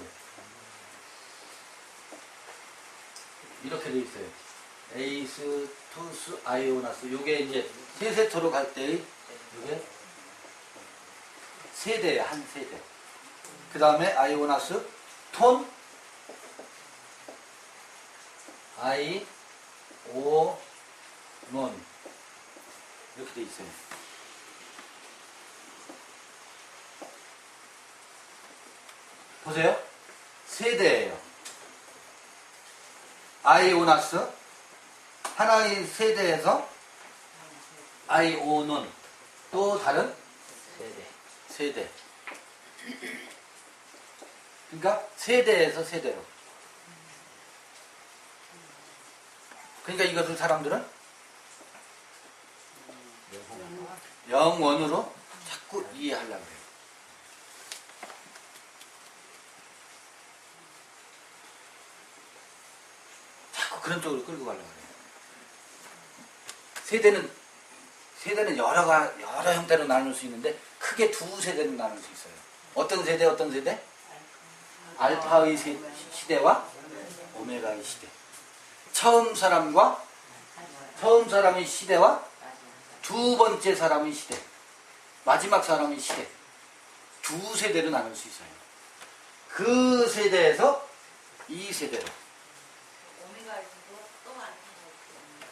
이렇게 돼 있어요. 에이스, 투스, 아이오나스. 요게 이제 세세토록 할 때 요게 세대예요. 한 세대. 그 다음에 아이오나스, 톤, 아이, 오, 논 이렇게 돼 있어요. 보세요. 세대예요. 아이오나스, 하나의 세대에서 아이오논, 또 다른 세대. 그러니까 세대에서 세대로. 그러니까 이것을 사람들은 영원으로 자꾸 이해하려고 해요. 자꾸 그런 쪽으로 끌고 가려고 해요. 세대는 여러 형태로 나눌 수 있는데 크게 두 세대로 나눌 수 있어요. 어떤 세대? 알파의 시대와 오메가의 시대. 처음 사람의 시대와 두 번째 사람의 시대, 마지막 사람의 시대. 두 세대로 나눌 수 있어요. 그 세대에서 이 세대로. 오메가에서도 또 알파가 있고.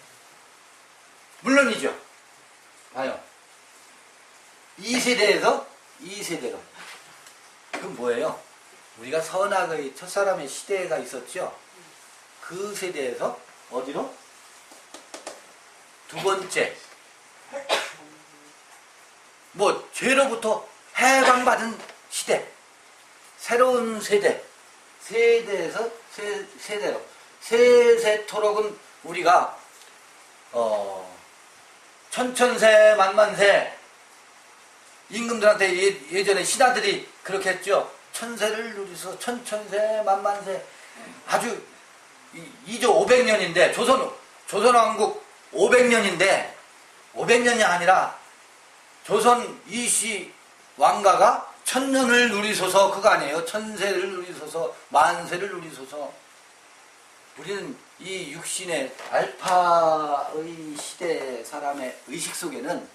물론이죠. 봐요. 이 세대에서 이 세대로. 그건 뭐예요? 우리가 선악의 첫사람의 시대가 있었죠. 그 세대에서 어디로? 두 번째. 뭐 죄로부터 해방받은 시대. 새로운 세대. 세대에서 세대로. 세세토록은 우리가 천천세 만만세 임금들한테 예전에 신하들이 그렇게 했죠. 천세를 누리서 천천세 만만세. 아주 2조 500년인데 조선왕국 500년인데 500년이 아니라 조선 이씨 왕가가 1000년을 누리소서 그거 아니에요. 천세를 누리소서 만세를 누리소서. 우리는 이 육신의 알파의 시대 사람의 의식 속에는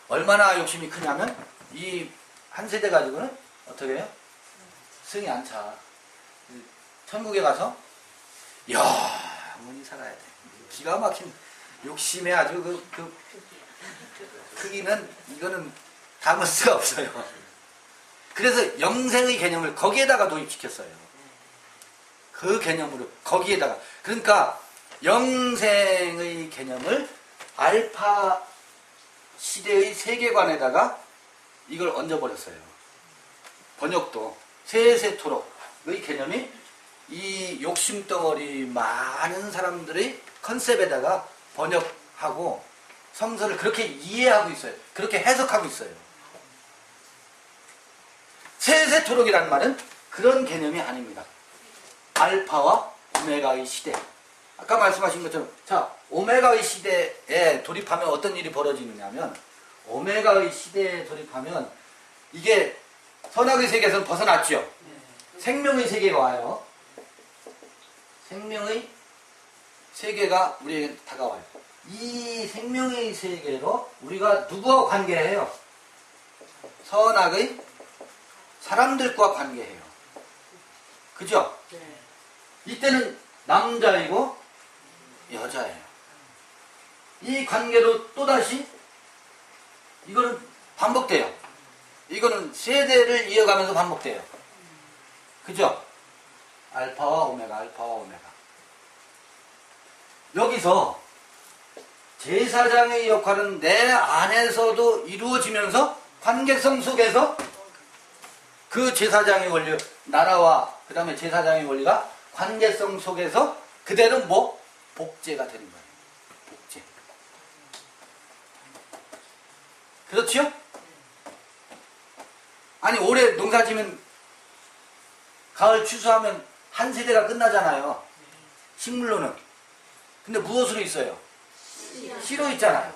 얼마나 욕심이 크냐면 이 한 세대 가지고는 어떻게 해요? 승이 안 차. 천국에 가서 영원히 살아야 돼. 기가 막힌 욕심에 아주 그 크기는 이거는 담을 수가 없어요. 그래서 영생의 개념을 거기에다가 도입시켰어요. 그 개념으로 거기에다가. 그러니까 영생의 개념을 알파 시대의 세계관에다가 이걸 얹어버렸어요. 번역도 세세토록의 개념이 이 욕심덩어리 많은 사람들의 컨셉에다가 번역하고 성서를 그렇게 이해하고 있어요. 그렇게 해석하고 있어요. 세세토록이라는 말은 그런 개념이 아닙니다. 알파와 오메가의 시대. 아까 말씀하신 것처럼 자 오메가의 시대에 돌입하면 어떤 일이 벌어지느냐면 오메가의 시대에 돌입하면 이게 선악의 세계에서는 벗어났죠. 생명의 세계가 와요. 생명의 세계가 우리에게 다가와요. 이 생명의 세계로 우리가 누구와 관계해요? 선악의 사람들과 관계해요. 그죠? 이때는 남자이고 여자예요. 이 관계로 또다시 이거는 반복돼요. 이거는 세대를 이어가면서 반복돼요. 그죠? 알파와 오메가, 알파와 오메가. 여기서 제사장의 역할은 내 안에서도 이루어지면서 관계성 속에서 그 제사장의 원리, 나라와 그 다음에 제사장의 원리가 관계성 속에서 그대로 뭐? 복제가 되는 거예요. 복제. 그렇죠? 아니 올해 농사 지면 가을 추수하면 한 세대가 끝나잖아요. 식물로는. 근데 무엇으로 있어요? 씨로 있잖아요.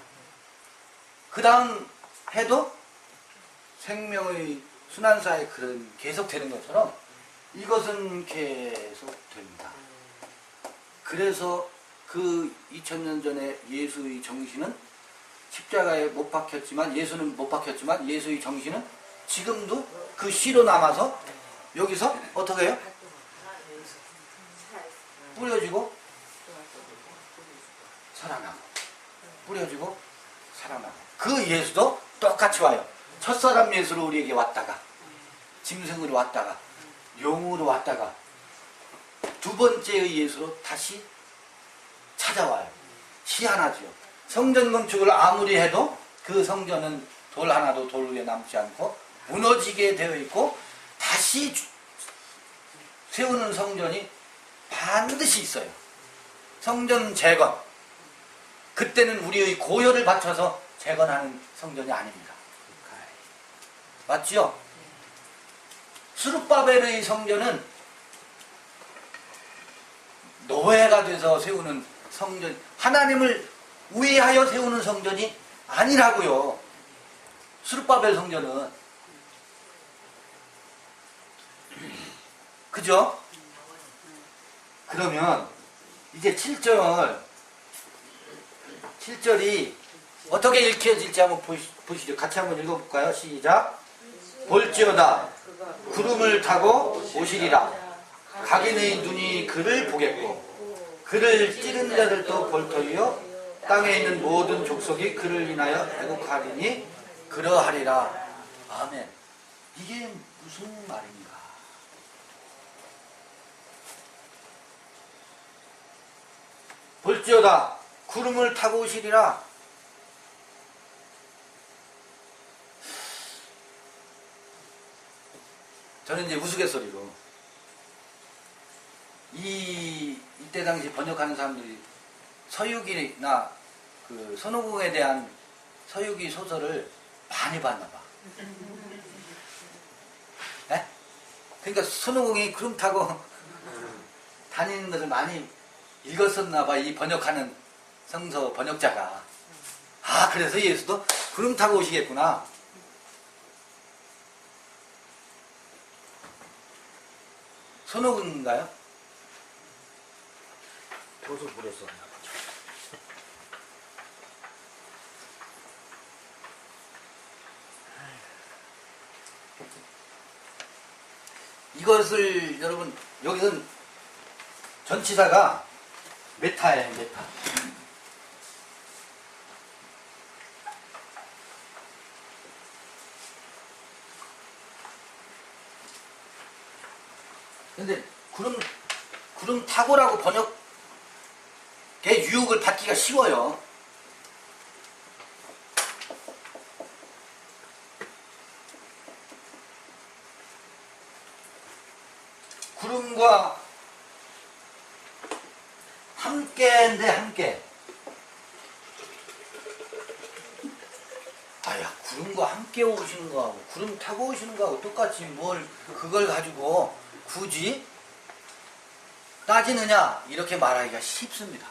그 다음 해도 생명의 순환사의 그런 계속 되는 것처럼 이것은 계속 됩니다. 그래서 그 2000년 전에 예수의 정신은 십자가에 못 박혔지만 예수는 못 박혔지만 예수의 정신은 지금도 그 씨로 남아서 여기서 어떻게 해요? 뿌려지고 살아나고 뿌려지고 살아나고 그 예수도 똑같이 와요. 첫사람 예수로 우리에게 왔다가 짐승으로 왔다가 용으로 왔다가 두 번째의 예수로 다시 찾아와요. 희한하죠. 성전 건축을 아무리 해도 그 성전은 돌 하나도 돌 위에 남지 않고 무너지게 되어 있고 다시 세우는 성전이 반드시 있어요. 성전 재건. 그때는 우리의 고열을 바쳐서 재건하는 성전이 아닙니다. 맞죠? 스룹바벨의 성전은 노예가 돼서 세우는 성전, 하나님을 위하여 세우는 성전이 아니라고요. 스룹바벨 성전은. 그죠? 그러면 이제 7절이 어떻게 읽혀질지 한번 보시죠. 같이 한번 읽어볼까요? 시작. 볼지어다 구름을 타고 오시리라. 각인의 눈이 그를 보겠고 그를 찌른 자들도 볼 터이요 땅에 있는 모든 족속이 그를 인하여 애국하리니 그러하리라. 아멘. 이게 무슨 말인가? 볼지어다 구름을 타고 오시리라. 저는 이제 우스갯소리로 이때 당시 번역하는 사람들이 서유기나 그 손오공에 대한 서유기 소설을 많이 봤나 봐. 에? 그러니까 손오공이 구름 타고 다니는 것을 많이 읽었었나 봐. 이 번역하는 성서 번역자가. 아, 그래서 예수도 구름 타고 오시겠구나. 손오공인가요? 도서 부렸어. 이것을 여러분 여기는 전치사가 메타예요. 메타. 근데 구름 타고라고 번역의 유혹을 받기가 쉬워요. 구름과 함께인데 함께. 아야, 구름과 함께 오시는 거하고 구름 타고 오시는 거하고 똑같이 뭘 그걸 가지고 굳이 따지느냐 이렇게 말하기가 쉽습니다.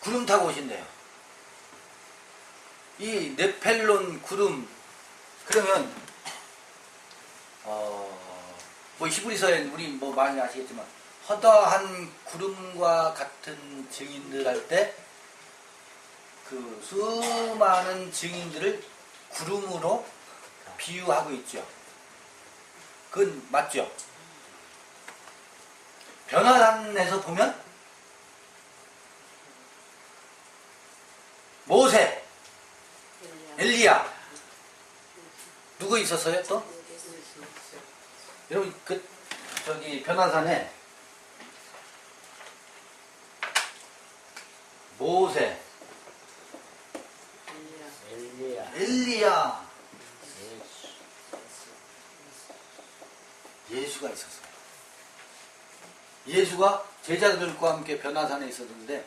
구름 타고 오신대요. 이 네펠론 구름 그러면 뭐 히브리서에 우리 뭐 많이 아시겠지만 허다한 구름과 같은 증인들 할 때 그 수많은 증인들을 구름으로 비유하고 있죠. 그건 맞죠. 변화산에서 보면 모세, 엘리야 누구 있었어요 또? 여러분 저기 변화산에 모세, 엘리야, 예수가 있었어요. 예수가 제자들과 함께 변화산에 있었는데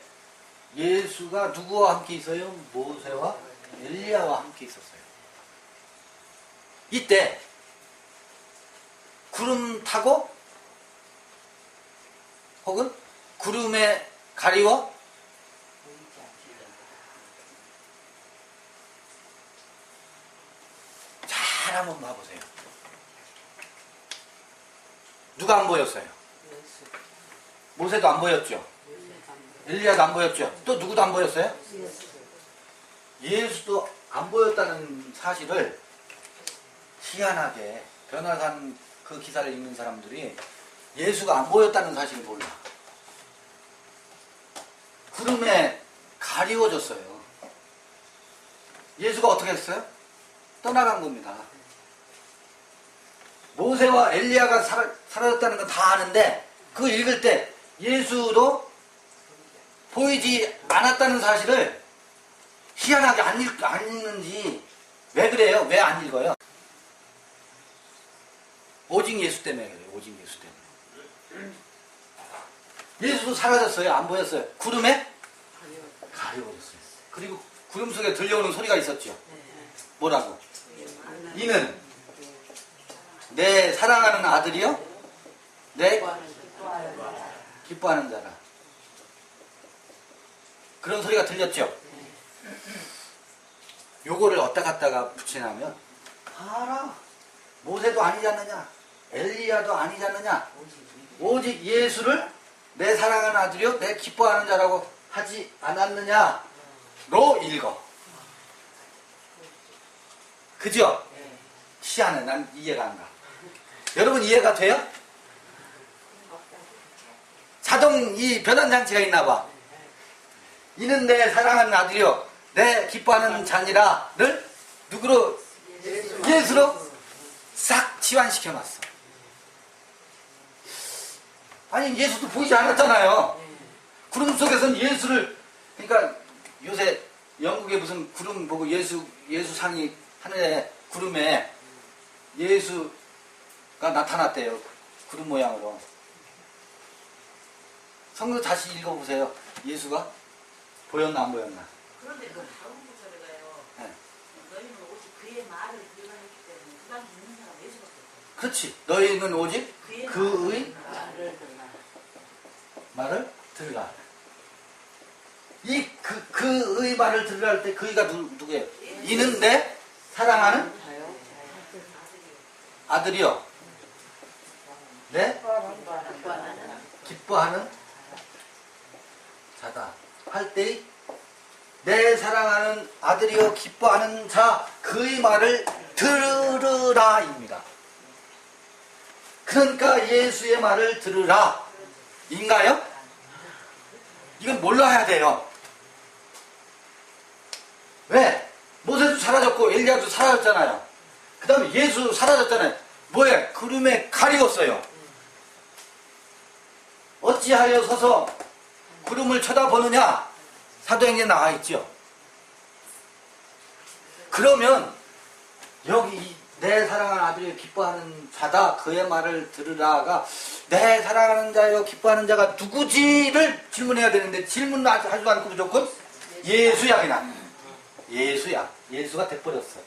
예수가 누구와 함께 있어요? 모세와 엘리야와 함께 있었어요. 이때 구름 타고 혹은 구름에 가리워 잘 한번 봐보세요. 누가 안 보였어요? 모세도 안 보였죠? 엘리야도 안 보였죠? 또 누구도 안 보였어요? 예수도 안 보였다는 사실을 희한하게 변화산 그 기사를 읽는 사람들이 예수가 안 보였다는 사실을 몰라. 구름에 가리워졌어요. 예수가 어떻게 했어요? 떠나간 겁니다. 모세와 엘리야가 사라졌다는 건 다 아는데 그거 읽을 때 예수도 보이지 않았다는 사실을 희한하게 안 읽는지 왜 그래요? 왜 안 읽어요? 오직 예수 때문에 그래요. 오직 예수 때문에. 예수도 사라졌어요. 안 보였어요. 구름에 가려워졌어요. 그리고 구름 속에 들려오는 소리가 있었죠. 뭐라고? 이는 내 사랑하는 아들이요? 내 기뻐하는 자라. 그런 소리가 들렸죠. 요거를 어디다 갖다가 붙이냐면 봐라. 모세도 아니지 않느냐? 엘리야도 아니지 않느냐? 오직 예수를 내 사랑하는 아들이요? 내 기뻐하는 자라고 하지 않았느냐? 읽어. 그죠? 희한해. 난 이해가 안 가. 여러분 이해가 돼요? 자동 이 변환장치가 있나 봐. 이는 내 사랑하는 아들이요 내 기뻐하는 자니라를 누구로? 예수로 싹 치환시켜놨어. 아니 예수도 보이지 않았잖아요. 구름 속에서는 예수를, 그러니까 요새 영국에 무슨 구름 보고 예수 상이 하늘에 구름에 예수가 나타났대요. 구름 모양으로. 성도 다시 읽어보세요. 예수가 보였나 안 보였나? 그런데 그 다음 구절에 가요. 네. 너희는 오직 그의 말을 들어했기 때문에 그 다음 믿는 사람 예수밖에 없어요. 그렇지. 너희는 오직 그의 그의 말을 듣나. 말을 들으라. 그의 말을 들으라 할 때 그의가 누구예요? 이는 내 사랑하는 아들이요. 내 기뻐하는 자다. 할 때 내 사랑하는 아들이요 기뻐하는 자 그의 말을 들으라 입니다. 그러니까 예수의 말을 들으라 인가요? 이건 몰라야 돼요. 왜? 모세도 사라졌고 엘리야도 사라졌잖아요. 그 다음에 예수 사라졌잖아요. 뭐에? 구름에 가리웠어요. 어찌하여 서서 구름을 쳐다보느냐? 사도행전에 나와 있죠. 그러면 여기 내 사랑하는 아들이 기뻐하는 자다 그의 말을 들으라가 내 사랑하는 자여 기뻐하는 자가 누구지를 질문해야 되는데 질문하지도 않고 무조건 예수야 그냥. 예수야. 예수가 돼버렸어.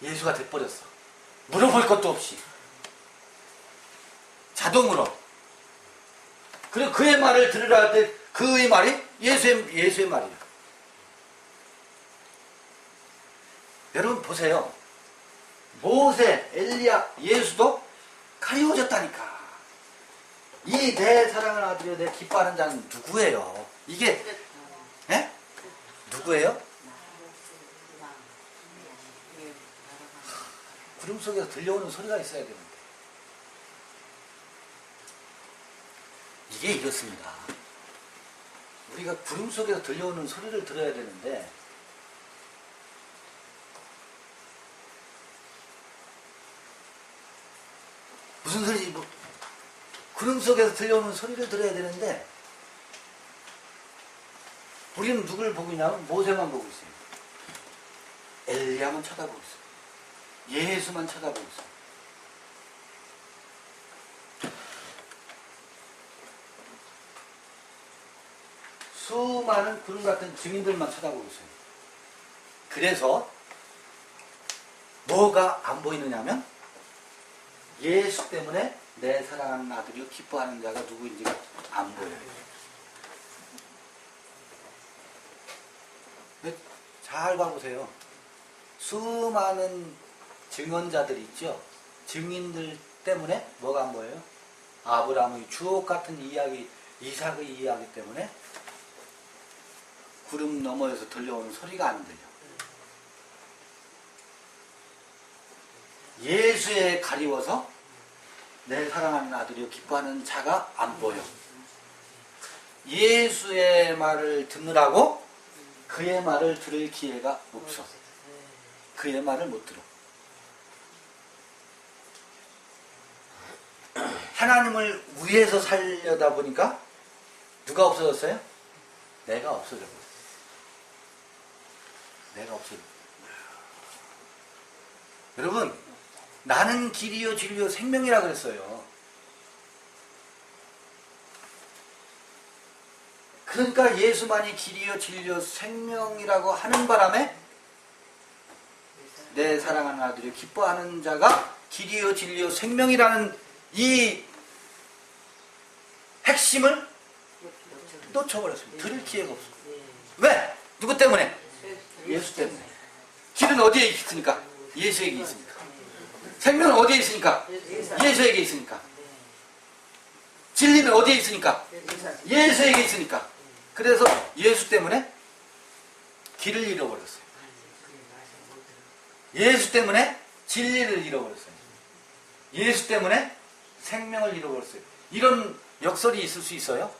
예수가 돼버렸어. 물어볼 것도 없이 자동으로. 그리고 그의 말을 들으라 할 때 그의 말이 예수의 말이에요. 여러분 보세요. 모세, 엘리야, 예수도 가리워졌다니까. 이 내 사랑하는 아들이여 내 기뻐하는 자는 누구예요? 이게 예? 누구예요? 구름 속에서 들려오는 소리가 있어야 되는데 이게 이렇습니다. 우리가 구름 속에서 들려오는 소리를 들어야 되는데 무슨 소리지? 뭐 구름 속에서 들려오는 소리를 들어야 되는데 우리는 누굴 보고 있냐면 모세만 보고 있어요. 엘리야만 쳐다보고 있어요. 예수만 쳐다보고 있어요. 수많은 구름 같은 증인들만 쳐다보고 있어요. 그래서 뭐가 안 보이느냐면 예수 때문에 내 사랑하는 아들이요 기뻐하는 자가 누구인지가 안 보여요. 잘 봐보세요. 수많은 증언자들 있죠. 증인들 때문에 뭐가 안 보여요? 아브라함의 주옥 같은 이야기, 이삭의 이야기 때문에 구름 너머에서 들려오는 소리가 안 들려. 예수에 가리워서 내 사랑하는 아들이요 기뻐하는 자가 안 보여. 예수의 말을 듣느라고 그의 말을 들을 기회가 없어. 그의 말을 못 들어. 하나님을 위해서 살려다 보니까 누가 없어졌어요? 내가 없어져 버렸어. 내가 없어져. 여러분, 나는 길이요 진리요 생명이라 그랬어요. 그러니까 예수만이 길이요 진리요 생명이라고 하는 바람에 내 사랑하는 아들이 기뻐하는 자가 길이요 진리요 생명이라는 이 핵심을 놓쳐버렸습니다. 들을 기회가 없어. 왜? 누구 때문에? 예수 때문에. 길은 어디에 있으니까? 예수에게 있으니까. 생명은 어디에 있으니까? 예수에게 있으니까. 진리는 어디에 있으니까? 예수에게 있으니까. 그래서 예수 때문에 길을 잃어버렸어요. 예수 때문에 진리를 잃어버렸어요. 예수 때문에 생명을 잃어버렸어요. 이런 역설이 있을 수 있어요?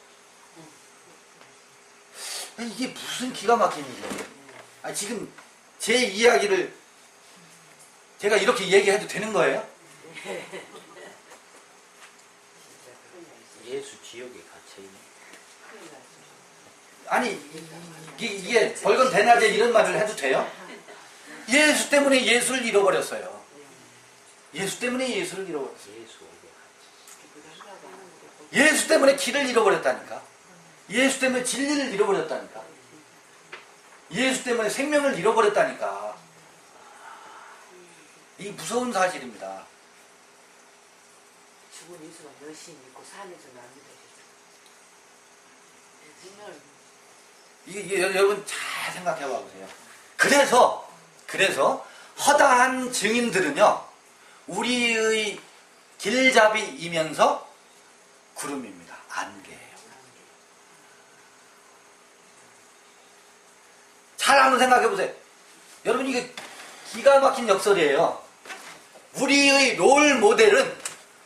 이게 무슨 기가 막힌 일이에요. 지금 제 이야기를 제가 이렇게 얘기해도 되는 거예요? 예수 지옥에 갇혀있네. 아니 이게 벌건 대낮에 이런 말을 해도 돼요? 예수 때문에 예수를 잃어버렸어요. 예수 때문에 예수를 잃어버렸어요. 예수 때문에 길을 잃어버렸다니까. 예수 때문에 진리를 잃어버렸다니까. 예수 때문에 생명을 잃어버렸다니까. 이 무서운 사실입니다. 죽은 예수가 몇이 믿고 산에서 납니다. 이게 여러분 잘 생각해 봐 보세요. 그래서 허다한 증인들은요, 우리의 길잡이이면서 구름입니다. 안개예요. 잘 한번 생각해 보세요. 여러분 이게 기가 막힌 역설이에요. 우리의 롤 모델은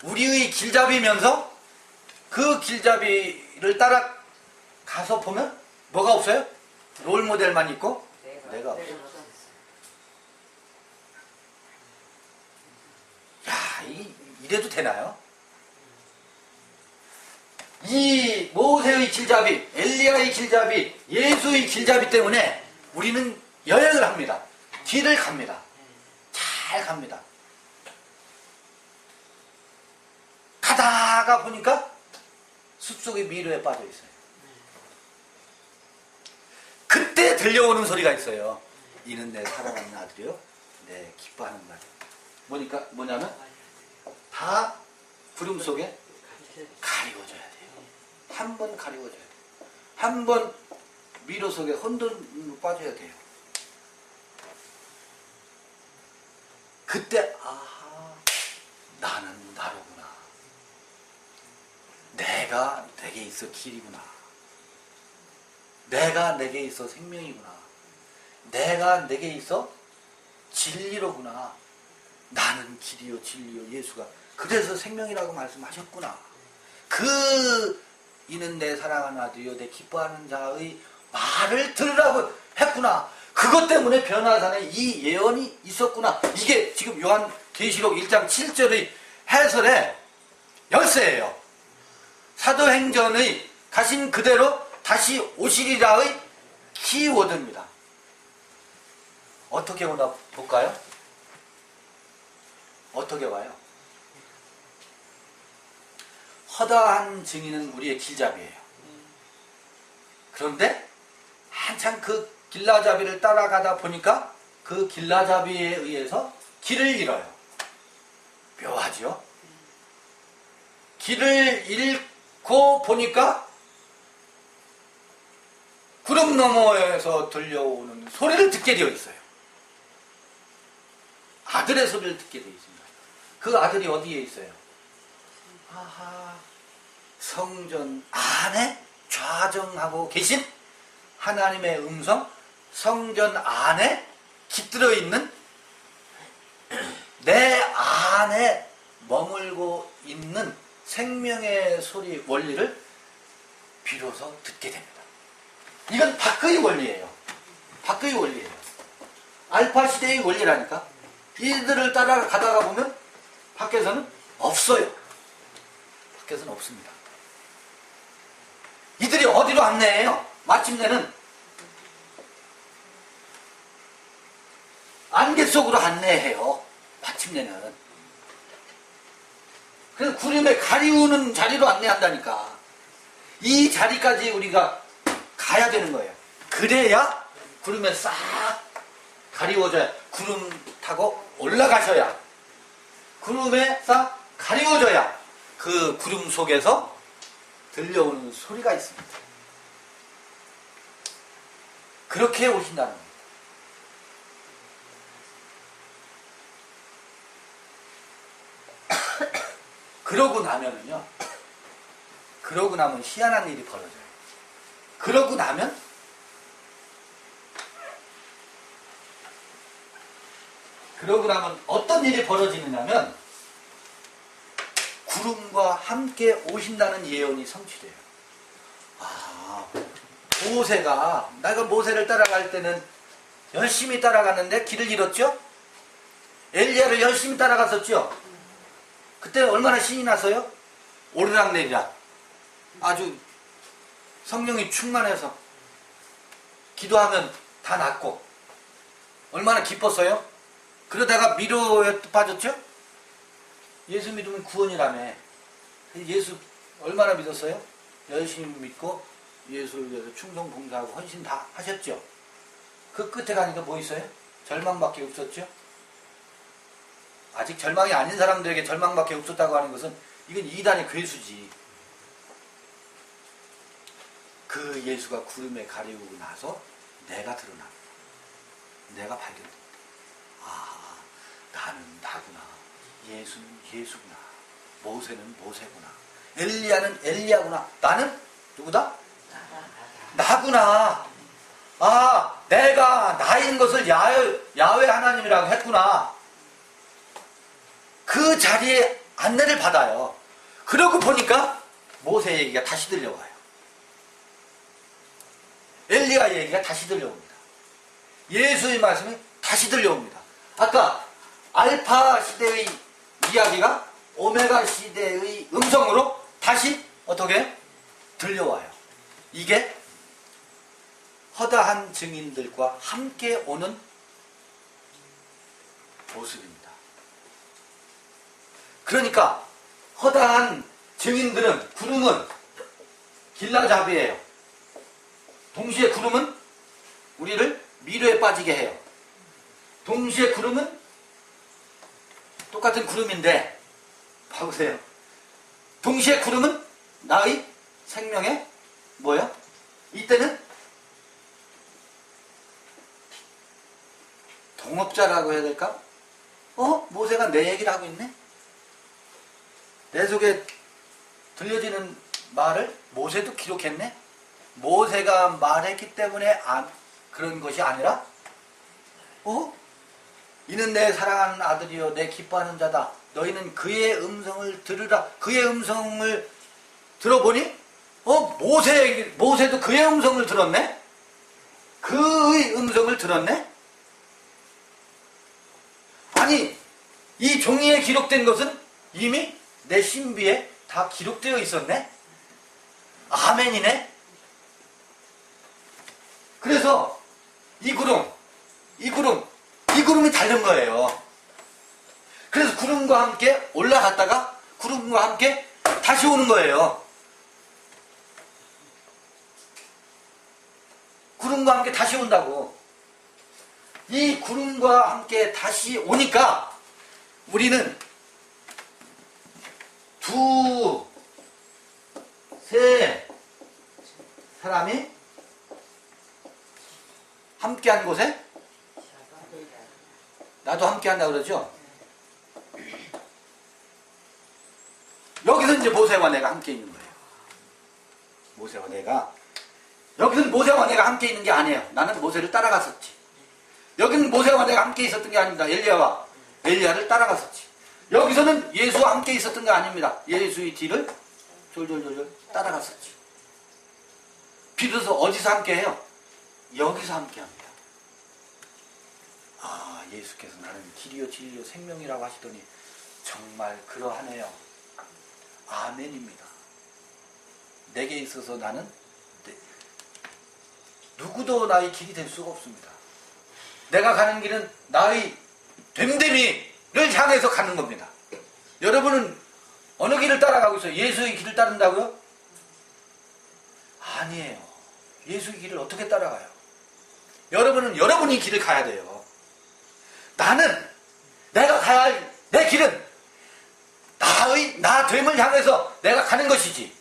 우리의 길잡이면서 그 길잡이를 따라 가서 보면 뭐가 없어요? 롤 모델만 있고 내가 없어요. 야, 이래도 되나요? 이 모세의 길잡이, 엘리야의 길잡이, 예수의 길잡이 때문에 우리는 여행을 합니다. 길을 갑니다. 잘 갑니다. 가다가 보니까 숲속의 미로에 빠져 있어요. 그때 들려오는 소리가 있어요. 이는 내 사랑하는 아들이요, 내 기뻐하는 날. 뭐냐면 다 구름 속에 가리워져야 돼요. 한 번 가리워져야 돼요. 한 번 미로 속에 혼돈으로 빠져야 돼요. 그때 아하, 나는 나로구나. 내가 내게 있어 길이구나. 내가 내게 있어 생명이구나. 내가 내게 있어 진리로구나. 나는 길이요 진리요 예수가 그래서 생명이라고 말씀하셨구나. 이는 내 사랑하는 아들이요 내 기뻐하는 자의 말을 들으라고 했구나. 그것 때문에 변화산에 이 예언이 있었구나. 이게 지금 요한계시록 1장 7절의 해설의 열쇠예요. 사도행전의 가신 그대로 다시 오시리라의 키워드입니다. 어떻게 오나 볼까요? 어떻게 와요? 허다한 증인은 우리의 길잡이에요. 그런데 한참 그 길라잡이를 따라가다 보니까 그 길라잡이에 의해서 길을 잃어요. 묘하죠? 길을 잃고 보니까 구름 너머에서 들려오는 소리를 듣게 되어 있어요. 아들의 소리를 듣게 되어 있습니다. 그 아들이 어디에 있어요? 아하, 성전 안에 좌정하고 계신 하나님의 음성, 성전 안에 깃들어 있는 내 안에 머물고 있는 생명의 소리 원리를 비로소 듣게 됩니다. 이건 밖의 원리예요. 밖의 원리예요. 알파 시대의 원리라니까. 이들을 따라가다가 보면 밖에서는 없어요. 밖에서는 없습니다. 이들이 어디로 안내해요? 마침내는 안개 속으로 안내해요. 마침내는. 그래서 구름에 가리우는 자리로 안내한다니까. 이 자리까지 우리가 가야 되는 거예요. 그래야 구름에 싹 가리워져야, 구름 타고 올라가셔야, 구름에 싹 가리워져야 그 구름 속에서 들려오는 소리가 있습니다. 그렇게 오신다는 겁니다. 그러고 나면은요, 그러고 나면 희한한 일이 벌어져요. 그러고 나면 어떤 일이 벌어지느냐면 구름과 함께 오신다는 예언이 성취돼요. 아, 모세가, 내가 모세를 따라갈 때는 열심히 따라갔는데 길을 잃었죠? 엘리야를 열심히 따라갔었죠? 그때 얼마나 신이 나서요? 오르락내리락. 아주 성령이 충만해서 기도하면 다 낫고 얼마나 기뻤어요? 그러다가 미로에 빠졌죠? 예수 믿으면 구원이라며. 예수 얼마나 믿었어요? 열심히 믿고 예수를 위해서 충성 봉사하고 헌신 다 하셨죠? 그 끝에 가니까 뭐 있어요? 절망밖에 없었죠? 아직 절망이 아닌 사람들에게 절망밖에 없었다고 하는 것은 이건 이단의 괴수지. 그 예수가 구름에 가리우고 나서 내가 드러납니다. 내가 발견됩니다. 아, 나는 나구나. 예수는 예수구나. 모세는 모세구나. 엘리야는 엘리야구나. 나는 누구다? 나구나. 아, 내가 나인 것을 야훼 하나님이라고 했구나. 그 자리에 안내를 받아요. 그러고 보니까 모세 얘기가 다시 들려와요. 엘리야 얘기가 다시 들려옵니다. 예수의 말씀이 다시 들려옵니다. 아까 알파 시대의 이야기가 오메가 시대의 음성으로 다시 어떻게 들려와요. 이게 허다한 증인들과 함께 오는 모습입니다. 그러니까 허다한 증인들은, 구름은 길라잡이에요. 동시에 구름은 우리를 미로에 빠지게 해요. 동시에 구름은 똑같은 구름인데, 봐보세요. 동시에 구름은 나의 생명의 뭐예요? 이때는 동업자라고 해야 될까? 모세가 내 얘기를 하고 있네? 내 속에 들려지는 말을 모세도 기록했네? 모세가 말했기 때문에 그런 것이 아니라, 이는 내 사랑하는 아들이요 내 기뻐하는 자다. 너희는 그의 음성을 들으라. 그의 음성을 들어보니 모세도 그의 음성을 들었네? 그의 음성을 들었네? 아니, 이 종이에 기록된 것은 이미 내 신비에 다 기록되어 있었네? 아멘이네? 그래서 이 구름이 다른 거예요. 그래서 구름과 함께 올라갔다가 구름과 함께 다시 오는 거예요. 구름과 함께 다시 온다고. 이 구름과 함께 다시 오니까 우리는 두세 사람이 함께한 곳에 나도 함께한다고 그러죠. 여기서 이제 모세와 내가 함께 있는 거예요. 모세와 내가. 여기서는 모세와 내가 함께 있는 게 아니에요. 나는 모세를 따라갔었지. 여기는 모세와 내가 함께 있었던 게 아닙니다. 엘리야를 따라갔었지. 여기서는 예수와 함께 있었던 게 아닙니다. 예수의 뒤를 졸졸졸졸 따라갔었지. 비로소 어디서 함께해요? 여기서 함께합니다. 아, 예수께서 나는 길이요 진리요 생명이라고 하시더니 정말 그러하네요. 아멘입니다. 내게 있어서 나는 누구도 나의 길이 될 수가 없습니다. 내가 가는 길은 나의 됨됨이를 향해서 가는 겁니다. 여러분은 어느 길을 따라가고 있어요? 예수의 길을 따른다고요? 아니에요. 예수의 길을 어떻게 따라가요? 여러분은 여러분이 길을 가야 돼요. 나는 내가 가야 할 내 길은 나 됨을 향해서 내가 가는 것이지.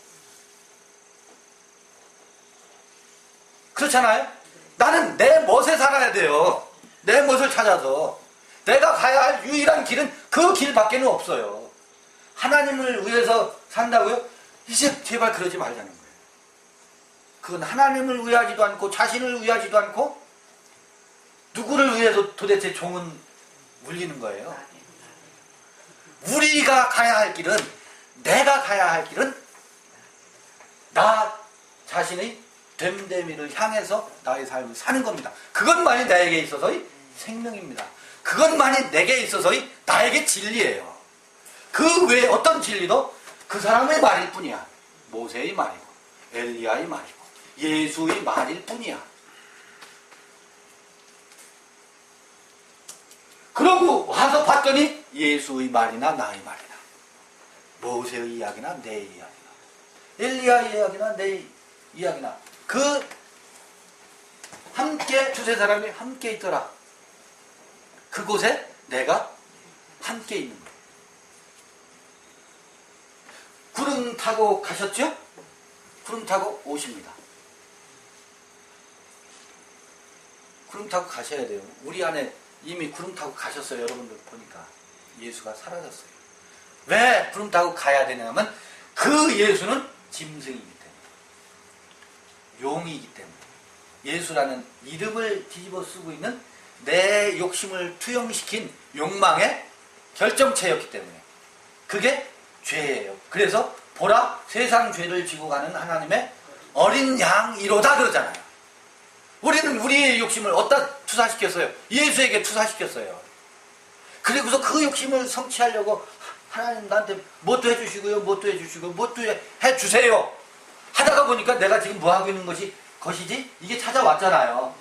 그렇잖아요? 나는 내 멋에 살아야 돼요. 내 멋을 찾아서. 내가 가야 할 유일한 길은 그 길밖에는 없어요. 하나님을 위해서 산다고요? 이제 제발 그러지 말자는 거예요. 그건 하나님을 위하지도 않고 자신을 위하지도 않고 누구를 위해서 도대체 종은 물리는 거예요. 우리가 가야 할 길은, 내가 가야 할 길은 나 자신의 됨됨이를 향해서 나의 삶을 사는 겁니다. 그것만이 나에게 있어서의 생명입니다. 그것만이 내게 있어서의 나에게 진리예요. 그 외에 어떤 진리도 그 사람의 말일 뿐이야. 모세의 말이고 엘리야의 말이고 예수의 말일 뿐이야. 그러고 와서 봤더니 예수의 말이나 나의 말이나 모세의 이야기나 내 이야기나 엘리야의 이야기나 내 이야기나 그 함께 두세 사람이 함께 있더라. 그곳에 내가 함께 있는 거예요. 구름 타고 가셨죠? 구름 타고 오십니다. 구름 타고 가셔야 돼요. 우리 안에 이미 구름 타고 가셨어요. 여러분들 보니까 예수가 사라졌어요. 왜 구름 타고 가야 되냐면 그 예수는 짐승이기 때문에, 용이기 때문에, 예수라는 이름을 뒤집어 쓰고 있는 내 욕심을 투영시킨 욕망의 결정체였기 때문에 그게 죄예요. 그래서 보라 세상 죄를 지고 가는 하나님의 어린 양이로다 그러잖아요. 우리는 우리의 욕심을 어디다 투사시켰어요? 예수에게 투사시켰어요. 그리고서 그 욕심을 성취하려고 하나님 나한테 뭣도 해주시고요, 뭣도 해주시고, 뭣도 해주세요 하다가 보니까 내가 지금 뭐하고 있는 것이지? 이게 찾아왔잖아요.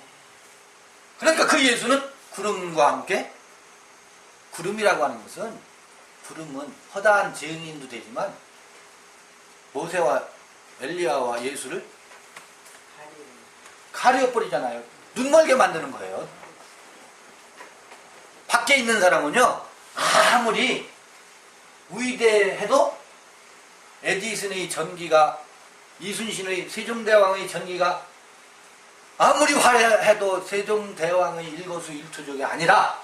그러니까 그 예수는 구름과 함께, 구름이라고 하는 것은, 구름은 허다한 증인도 되지만 모세와 엘리야와 예수를 가려버리잖아요. 눈멀게 만드는 거예요. 밖에 있는 사람은요, 아무리 위대해도 에디슨의 전기가, 이순신의 세종대왕의 전기가 아무리 화려해도 세종대왕의 일거수일투족이 아니라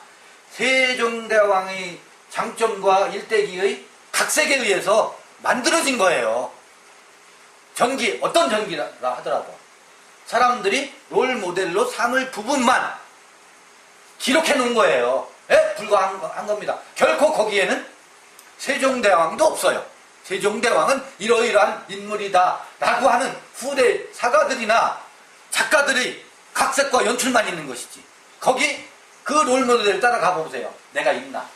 세종대왕의 장점과 일대기의 각색에 의해서 만들어진 거예요. 전기, 어떤 전기라 하더라도 사람들이 롤 모델로 삼을 부분만 기록해 놓은 거예요. 에? 불과한 겁니다. 결코 거기에는 세종대왕도 없어요. 세종대왕은 이러이러한 인물이다 라고 하는 후대 사가들이나 작가들의 각색과 연출만 있는 것이지, 거기 그 롤모델을 따라가 보세요. 내가 있나?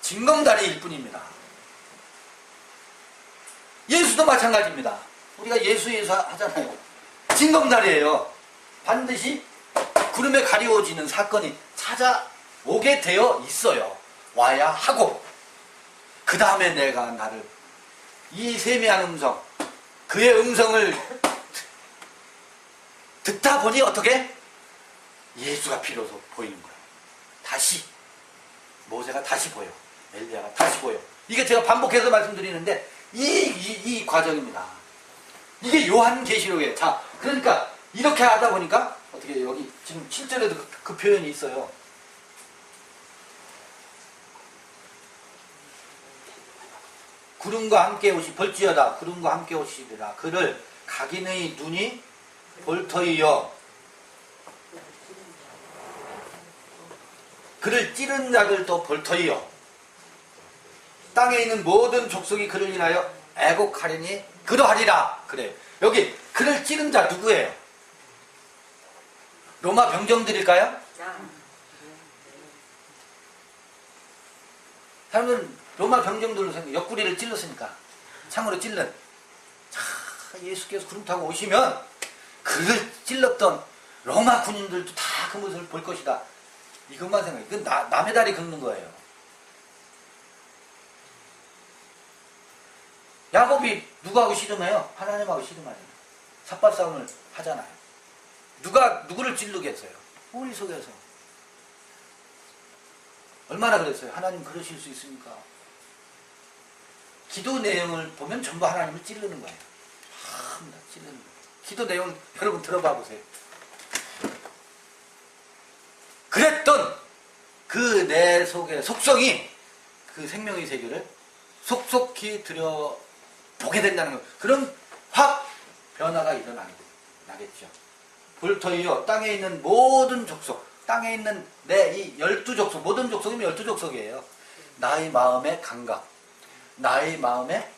징검다리일 뿐입니다. 예수도 마찬가지입니다. 우리가 예수 하잖아요. 징검다리예요. 반드시 구름에 가리워지는 사건이 찾아오게 되어 있어요. 와야 하고, 그 다음에 내가 나를, 이 세미한 음성, 그의 음성을 듣다 보니 어떻게? 예수가 비로소 보이는 거예요. 다시 모세가 다시 보여, 엘리야가 다시 보여. 이게 제가 반복해서 말씀드리는데 이 과정입니다. 이게 요한계시록이에요. 자, 그러니까 이렇게 하다 보니까 어떻게, 여기 지금 7절에도 그 표현이 있어요. 구름과 함께 오시, 볼지어다 구름과 함께 오시리라. 그를 각인의 눈이 볼터이여, 그를 찌른 자들도 볼터이여, 땅에 있는 모든 족속이 그를 인하여 애곡하리니 그러하리라. 그래요. 여기 그를 찌른 자 누구예요? 로마 병정들일까요? 사람들은 로마 병정들로 생각, 옆구리를 찔렀으니까, 창으로 찔른. 자, 예수께서 구름 타고 오시면 그를 찔렀던 로마 군인들도 다 그 모습을 볼 것이다. 이것만 생각해. 이건 남의 다리 긁는 거예요. 야곱이 누구하고 씨름해요? 하나님하고 씨름하잖아요. 삿발 싸움을 하잖아요. 누구를 찌르겠어요? 우리 속에서. 얼마나 그랬어요? 하나님 그러실 수 있습니까? 기도 내용을 보면 전부 하나님을 찌르는 거예요. 찌르는 거예요. 기도 내용 여러분 들어봐 보세요. 그랬던 그 내 속의 속성이 그 생명의 세계를 속속히 보게 된다는 거. 그럼 확 변화가 일어나겠죠. 불토이요 땅에 있는 모든 족속, 땅에 있는 내 이 12족속, 모든 족속이면 12족속이에요. 나의 마음의 감각, 나의 마음의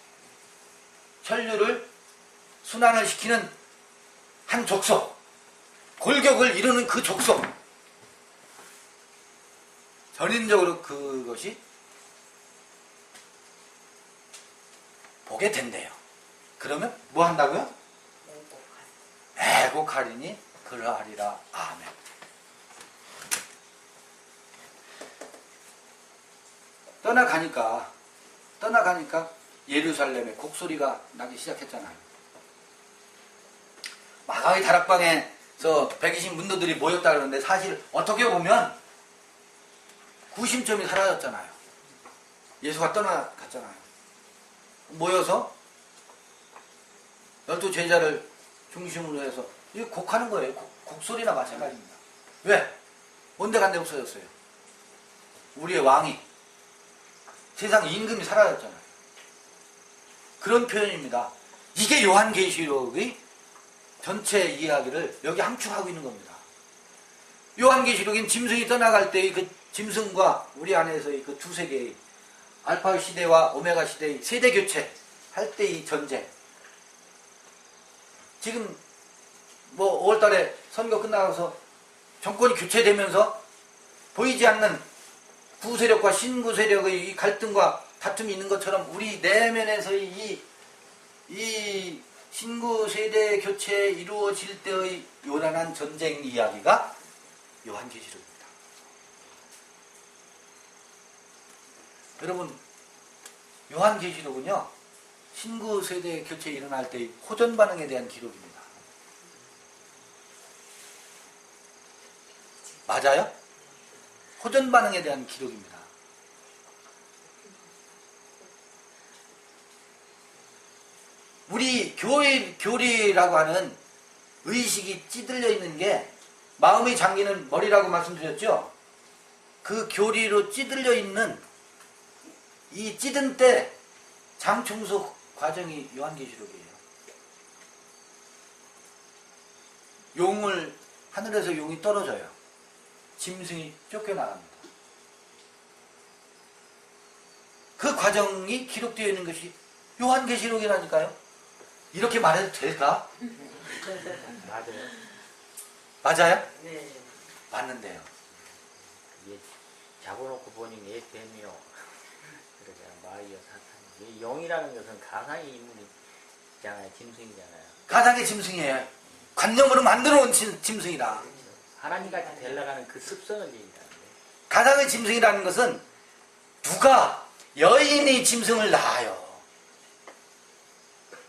혈류를 순환을 시키는 한 족속, 골격을 이루는 그 족속, 전인적으로 그것이 보게 된대요. 그러면 뭐 한다고요? 애곡하리니 그러하리라. 아멘. 떠나가니까 예루살렘에 곡소리가 나기 시작했잖아요. 마가의 다락방에서 120 문도들이 모였다 그러는데 사실 어떻게 보면 구심점이 사라졌잖아요. 예수가 떠나갔잖아요. 모여서 12 제자를 중심으로 해서 이거 곡하는 거예요. 곡소리나 마찬가지입니다. 왜? 온데간데 없어졌어요. 우리의 왕이, 세상 임금이 사라졌잖아요. 그런 표현입니다. 이게 요한계시록의 전체 이야기를 여기 함축하고 있는 겁니다. 요한계시록인 짐승이 떠나갈 때의 그 짐승과 우리 안에서의 그 두 세계의 알파 시대와 오메가 시대의 세대 교체 할 때의 전쟁. 지금 뭐 5월달에 선거 끝나서 정권이 교체되면서 보이지 않는 구세력과 신구세력의 이 갈등과 다툼이 있는 것처럼 우리 내면에서의 이 신구세대 교체에 이루어질 때의 요란한 전쟁 이야기가 요한계시록입니다. 여러분, 요한계시록은요, 신구세대 교체에 일어날 때의 호전 반응에 대한 기록입니다. 맞아요? 호전 반응에 대한 기록입니다. 우리 교리라고 하는 의식이 찌들려 있는 게 마음의 장기는 머리라고 말씀드렸죠? 그 교리로 찌들려 있는 이 찌든 때 장충수 과정이 요한계시록이에요. 하늘에서 용이 떨어져요. 짐승이 쫓겨나갑니다. 그 과정이 기록되어 있는 것이 요한계시록이라니까요. 이렇게 말해도 될까? 맞아요. 맞아요? 네. 맞는데요. 이게 잡아놓고 보니 얘 뱀이요. 그러잖아. 마이어 사탄. 이 용이라는 것은 가상의 인물이잖아요. 짐승이잖아요. 가상의 짐승이에요. 관념으로 만들어 온 짐승이다. 하나님같이 되려가는 그 습성을 얘기하는데. 가상의 짐승이라는 것은 누가 여인이 짐승을 낳아요.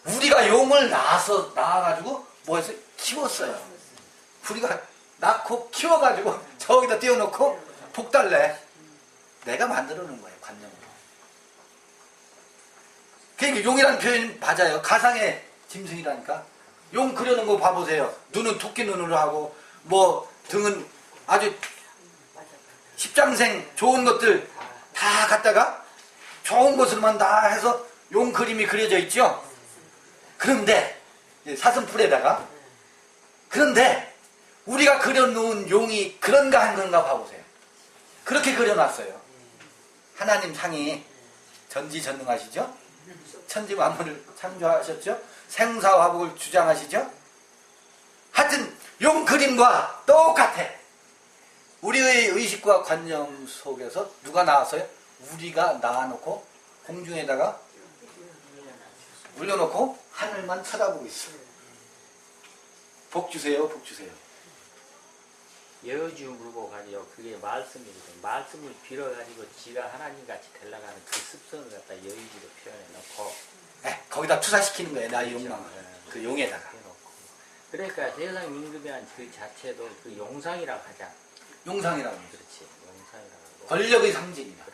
우리가 용을 낳아가지고 뭐 했어요? 키웠어요. 우리가 낳고 키워가지고 저기다 띄워놓고 복달래. 내가 만들어 놓은 거예요. 관념으로. 그러니까 용이라는 표현이 맞아요. 가상의 짐승이라니까. 용 그려놓은 거 봐보세요. 눈은 토끼 눈으로 하고 뭐 등은 아주 십장생 좋은 것들 다 갖다가 좋은 것으로만 다 해서 용 그림이 그려져 있죠. 그런데 사슴풀에다가 그런데 우리가 그려놓은 용이 그런가 한 건가 봐보세요. 그렇게 그려놨어요. 하나님 상이 전지전능하시죠? 천지 만물을 창조하셨죠? 생사화복을 주장하시죠? 하여튼 용 그림과 똑같아. 우리의 의식과 관념 속에서 누가 나왔어요? 우리가 낳아놓고 공중에다가 올려놓고 하늘만 쳐다보고 있어요. 복 주세요, 복 주세요. 여주 물고 가지요. 그게 말씀이거든. 말씀을 빌어가지고 지가 하나님같이 되려가는 그 습성을 갖다 여의지로 표현해 놓고 거기다 투사시키는 거예요. 나의 욕망을. 그 용에다가. 그러니까 세상 임금이란 그 자체도 그 용상이라고 하자. 용상이라고 하죠. 그렇지. 용상이라고 하고. 권력의 상징이다.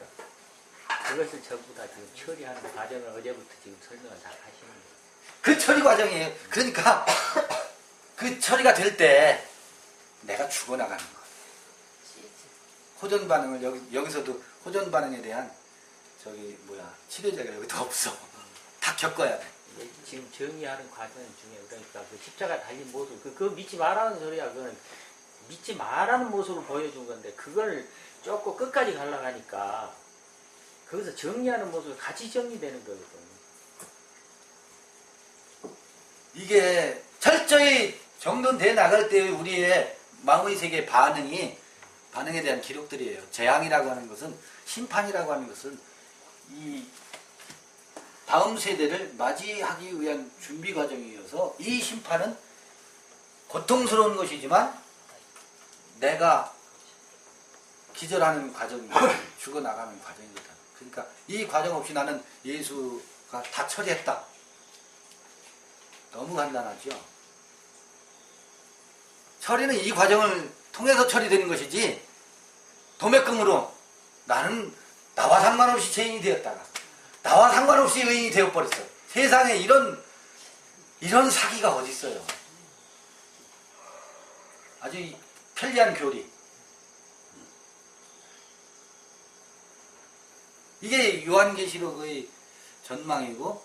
그것을 전부 다 지금 처리하는 과정을 어제부터 지금 설명을 다 하시는 거예요. 그 처리 과정이에요. 그러니까 그 처리가 될 때 내가 죽어나가는 거예요. 호전 반응을 여기서도 호전 반응에 대한 치료제가 여기도 없어. 다 겪어야 돼. 이게 지금 정의하는 과정 중에 그러니까 그 십자가 달린 모습 그거 믿지 말라는 소리야. 그거는 믿지 말라는 모습을 보여준 건데 그걸 조금 끝까지 가려고 하니까 거기서 정리하는 모습이 같이 정리되는 거거든. 이게 철저히 정돈돼 나갈 때 우리의 마음의 세계 반응에 대한 기록들이에요. 재앙이라고 하는 것은, 심판이라고 하는 것은 이 다음 세대를 맞이하기 위한 준비 과정이어서 이 심판은 고통스러운 것이지만 내가 기절하는 과정이고 죽어나가는 과정이거든. 그러니까 이 과정 없이 나는 예수가 다 처리했다. 너무 간단하죠. 처리는 이 과정을 통해서 처리되는 것이지 도매금으로 나는 나와 상관없이 죄인이 되었다가 나와 상관없이 의인이 되어버렸어. 세상에 이런 사기가 어디 있어요. 아주 편리한 교리. 이게 요한계시록의 전망이고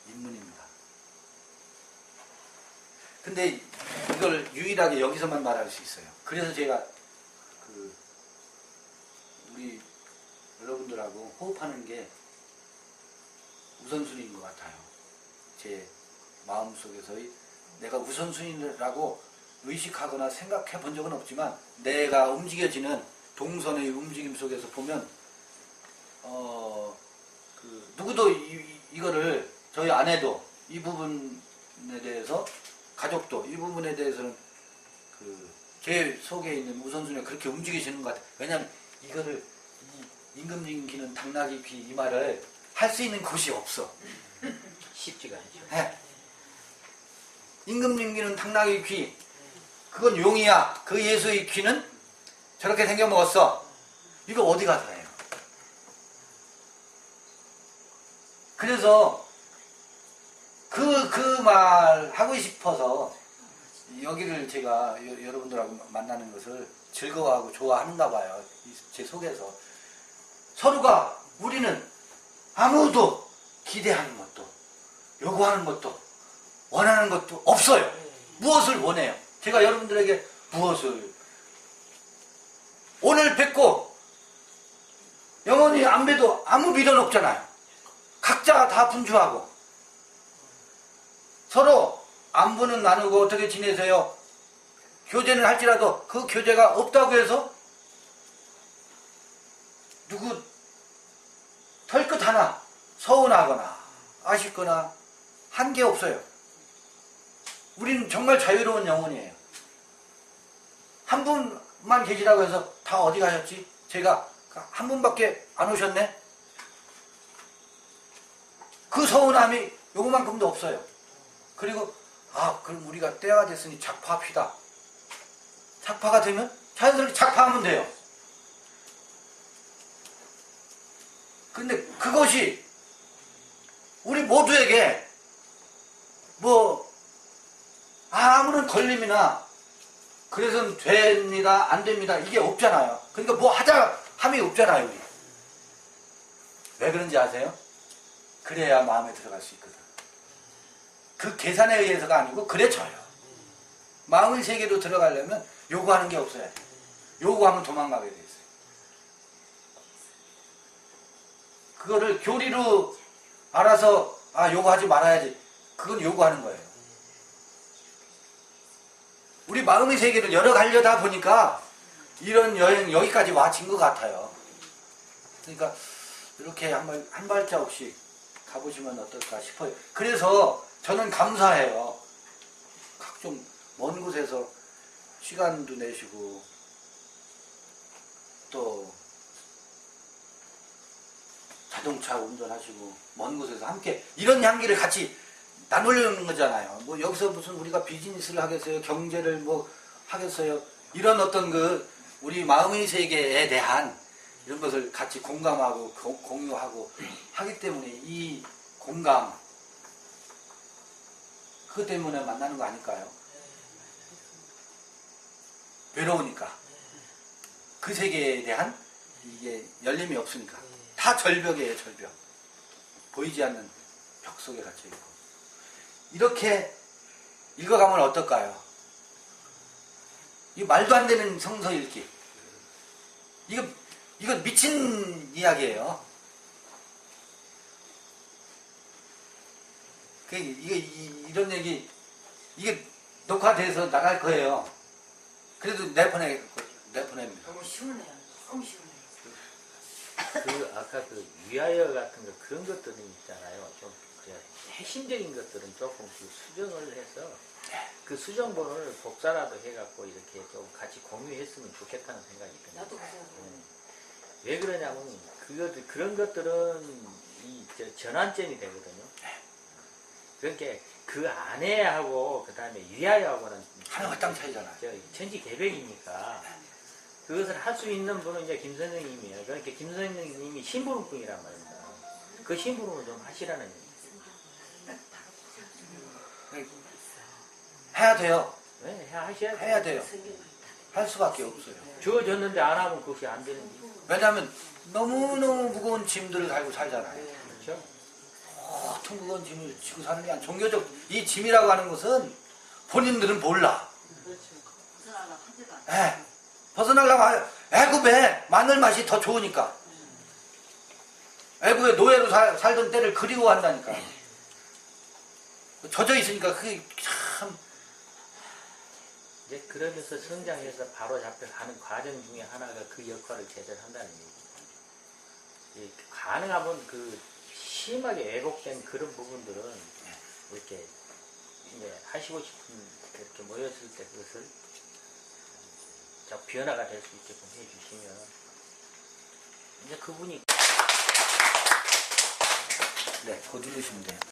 인문입니다. 근데 이걸 유일하게 여기서만 말할 수 있어요. 그래서 제가 우리 여러분들하고 호흡하는 게 우선순위인 것 같아요. 제 마음속에서의 내가 우선순위라고 의식하거나 생각해 본 적은 없지만 내가 움직여지는 동선의 움직임 속에서 보면 누구도 이거를 저희 아내도 이 부분에 대해서 가족도 이 부분에 대해서는 제 속에 있는 우선순위가 그렇게 움직이시는 것 같아요. 왜냐하면 이거를 임금님 귀는 당나귀 귀 이 말을 할 수 있는 곳이 없어. 쉽지가 않죠. 네. 임금님 귀는 당나귀 귀 그건 용이야. 그 예수의 귀는 저렇게 생겨 먹었어. 이거 어디 가서 해요? 그래서 그 말 하고 싶어서 여기를 제가 여러분들하고 만나는 것을 즐거워하고 좋아하는가 봐요. 제 속에서 서로가 우리는 아무도 기대하는 것도 요구하는 것도 원하는 것도 없어요. 무엇을 원해요? 제가 여러분들에게 무엇을 오늘 뵙고 영원히 안 뵈도 아무 미련 없잖아요. 각자 다 분주하고 서로 안부는 나누고 어떻게 지내세요? 교제는 할지라도 그 교제가 없다고 해서 누구 털끝 하나 서운하거나 아쉽거나 한 게 없어요. 우리는 정말 자유로운 영혼이에요. 한 분만 계시라고 해서 다 어디 가셨지? 제가 한 분밖에 안 오셨네? 그 서운함이 요만큼도 없어요. 그리고 그럼 우리가 때가 됐으니 작파합시다. 작파가 되면 자연스럽게 작파하면 돼요. 근데 그것이 우리 모두에게 아무런 걸림이나 그래서는 됩니다 안 됩니다 이게 없잖아요. 그러니까 뭐 하자 함이 없잖아요. 우리. 왜 그런지 아세요? 그래야 마음에 들어갈 수 있거든. 그 계산에 의해서가 아니고 그래져요. 마음의 세계로 들어가려면 요구하는 게 없어야 돼. 요구하면 도망가게 돼 있어요. 그거를 교리로 알아서 요구하지 말아야지. 그건 요구하는 거예요. 우리 마음의 세계를 열어가려다 보니까 이런 여행 여기까지 와진 것 같아요. 그러니까 이렇게 한 발자국씩 가보시면 어떨까 싶어요. 그래서 저는 감사해요. 각종 먼 곳에서 시간도 내시고 또 자동차 운전하시고 먼 곳에서 함께 이런 향기를 같이 나누려는 거잖아요. 뭐 여기서 무슨 우리가 비즈니스를 하겠어요? 경제를 하겠어요? 이런 어떤 우리 마음의 세계에 대한 이런 것을 같이 공감하고 공유하고 하기 때문에 이 공감 그것 때문에 만나는 거 아닐까요? 외로우니까 그 세계에 대한 이게 열림이 없으니까 다 절벽이에요. 절벽. 보이지 않는 벽 속에 갇혀있고 이렇게 읽어가면 어떨까요? 이 말도 안 되는 성서 읽기. 이건 미친 이야기예요. 이런 얘기, 이게 녹화돼서 나갈 거예요. 그래도 내보냅니다. 너무 시원해요. 너무 시원해요. 그 아까 그 위하여 같은 거 그런 것들은 있잖아요. 좀 그냥 핵심적인 것들은 조금 그 수정을 해서 그 수정본을 복사라도 해갖고 이렇게 좀 같이 공유했으면 좋겠다는 생각이 듭니다. 나도 그래요. 왜 그러냐면 그런 것들은 전환점이 되거든요. 그러니까 그 아내하고 그 다음에 위하여하고는 하늘과 땅 차이잖아요. 천지개벽이니까 그것을 할 수 있는 분은 이제 김 선생님이에요. 그러니까 김 선생님이 심부름꾼이란 말입니다. 그 심부름을 좀 하시라는 얘기예요. 해야 돼요. 네, 하셔야 해야 돼요. 할 수밖에 없어요. 주어졌는데 안 하면 그것이 안 되는 거죠. 왜냐하면 너무너무 무거운 짐들을 가지고 살잖아요. 그렇죠? 보통 무거운 짐을 지고 사는 게 아니라 종교적 이 짐이라고 하는 것은 본인들은 몰라. 벗어나려고 하지도 않아요. 예. 벗어나려고 애굽에 마늘 맛이 더 좋으니까. 애굽에 노예로 살던 때를 그리워한다니까. 젖어 있으니까 그게 참. 이제 그러면서 성장해서 바로 잡혀가는 과정 중에 하나가 그 역할을 제대로 한다는 얘기죠. 가능하면 그 심하게 왜곡된 그런 부분들은 이렇게 이제 하시고 싶은 이렇게 모였을 때 그것을 변화가 될 수 있게끔 해주시면 이제 그분이 네, 그거 누르시면 돼요.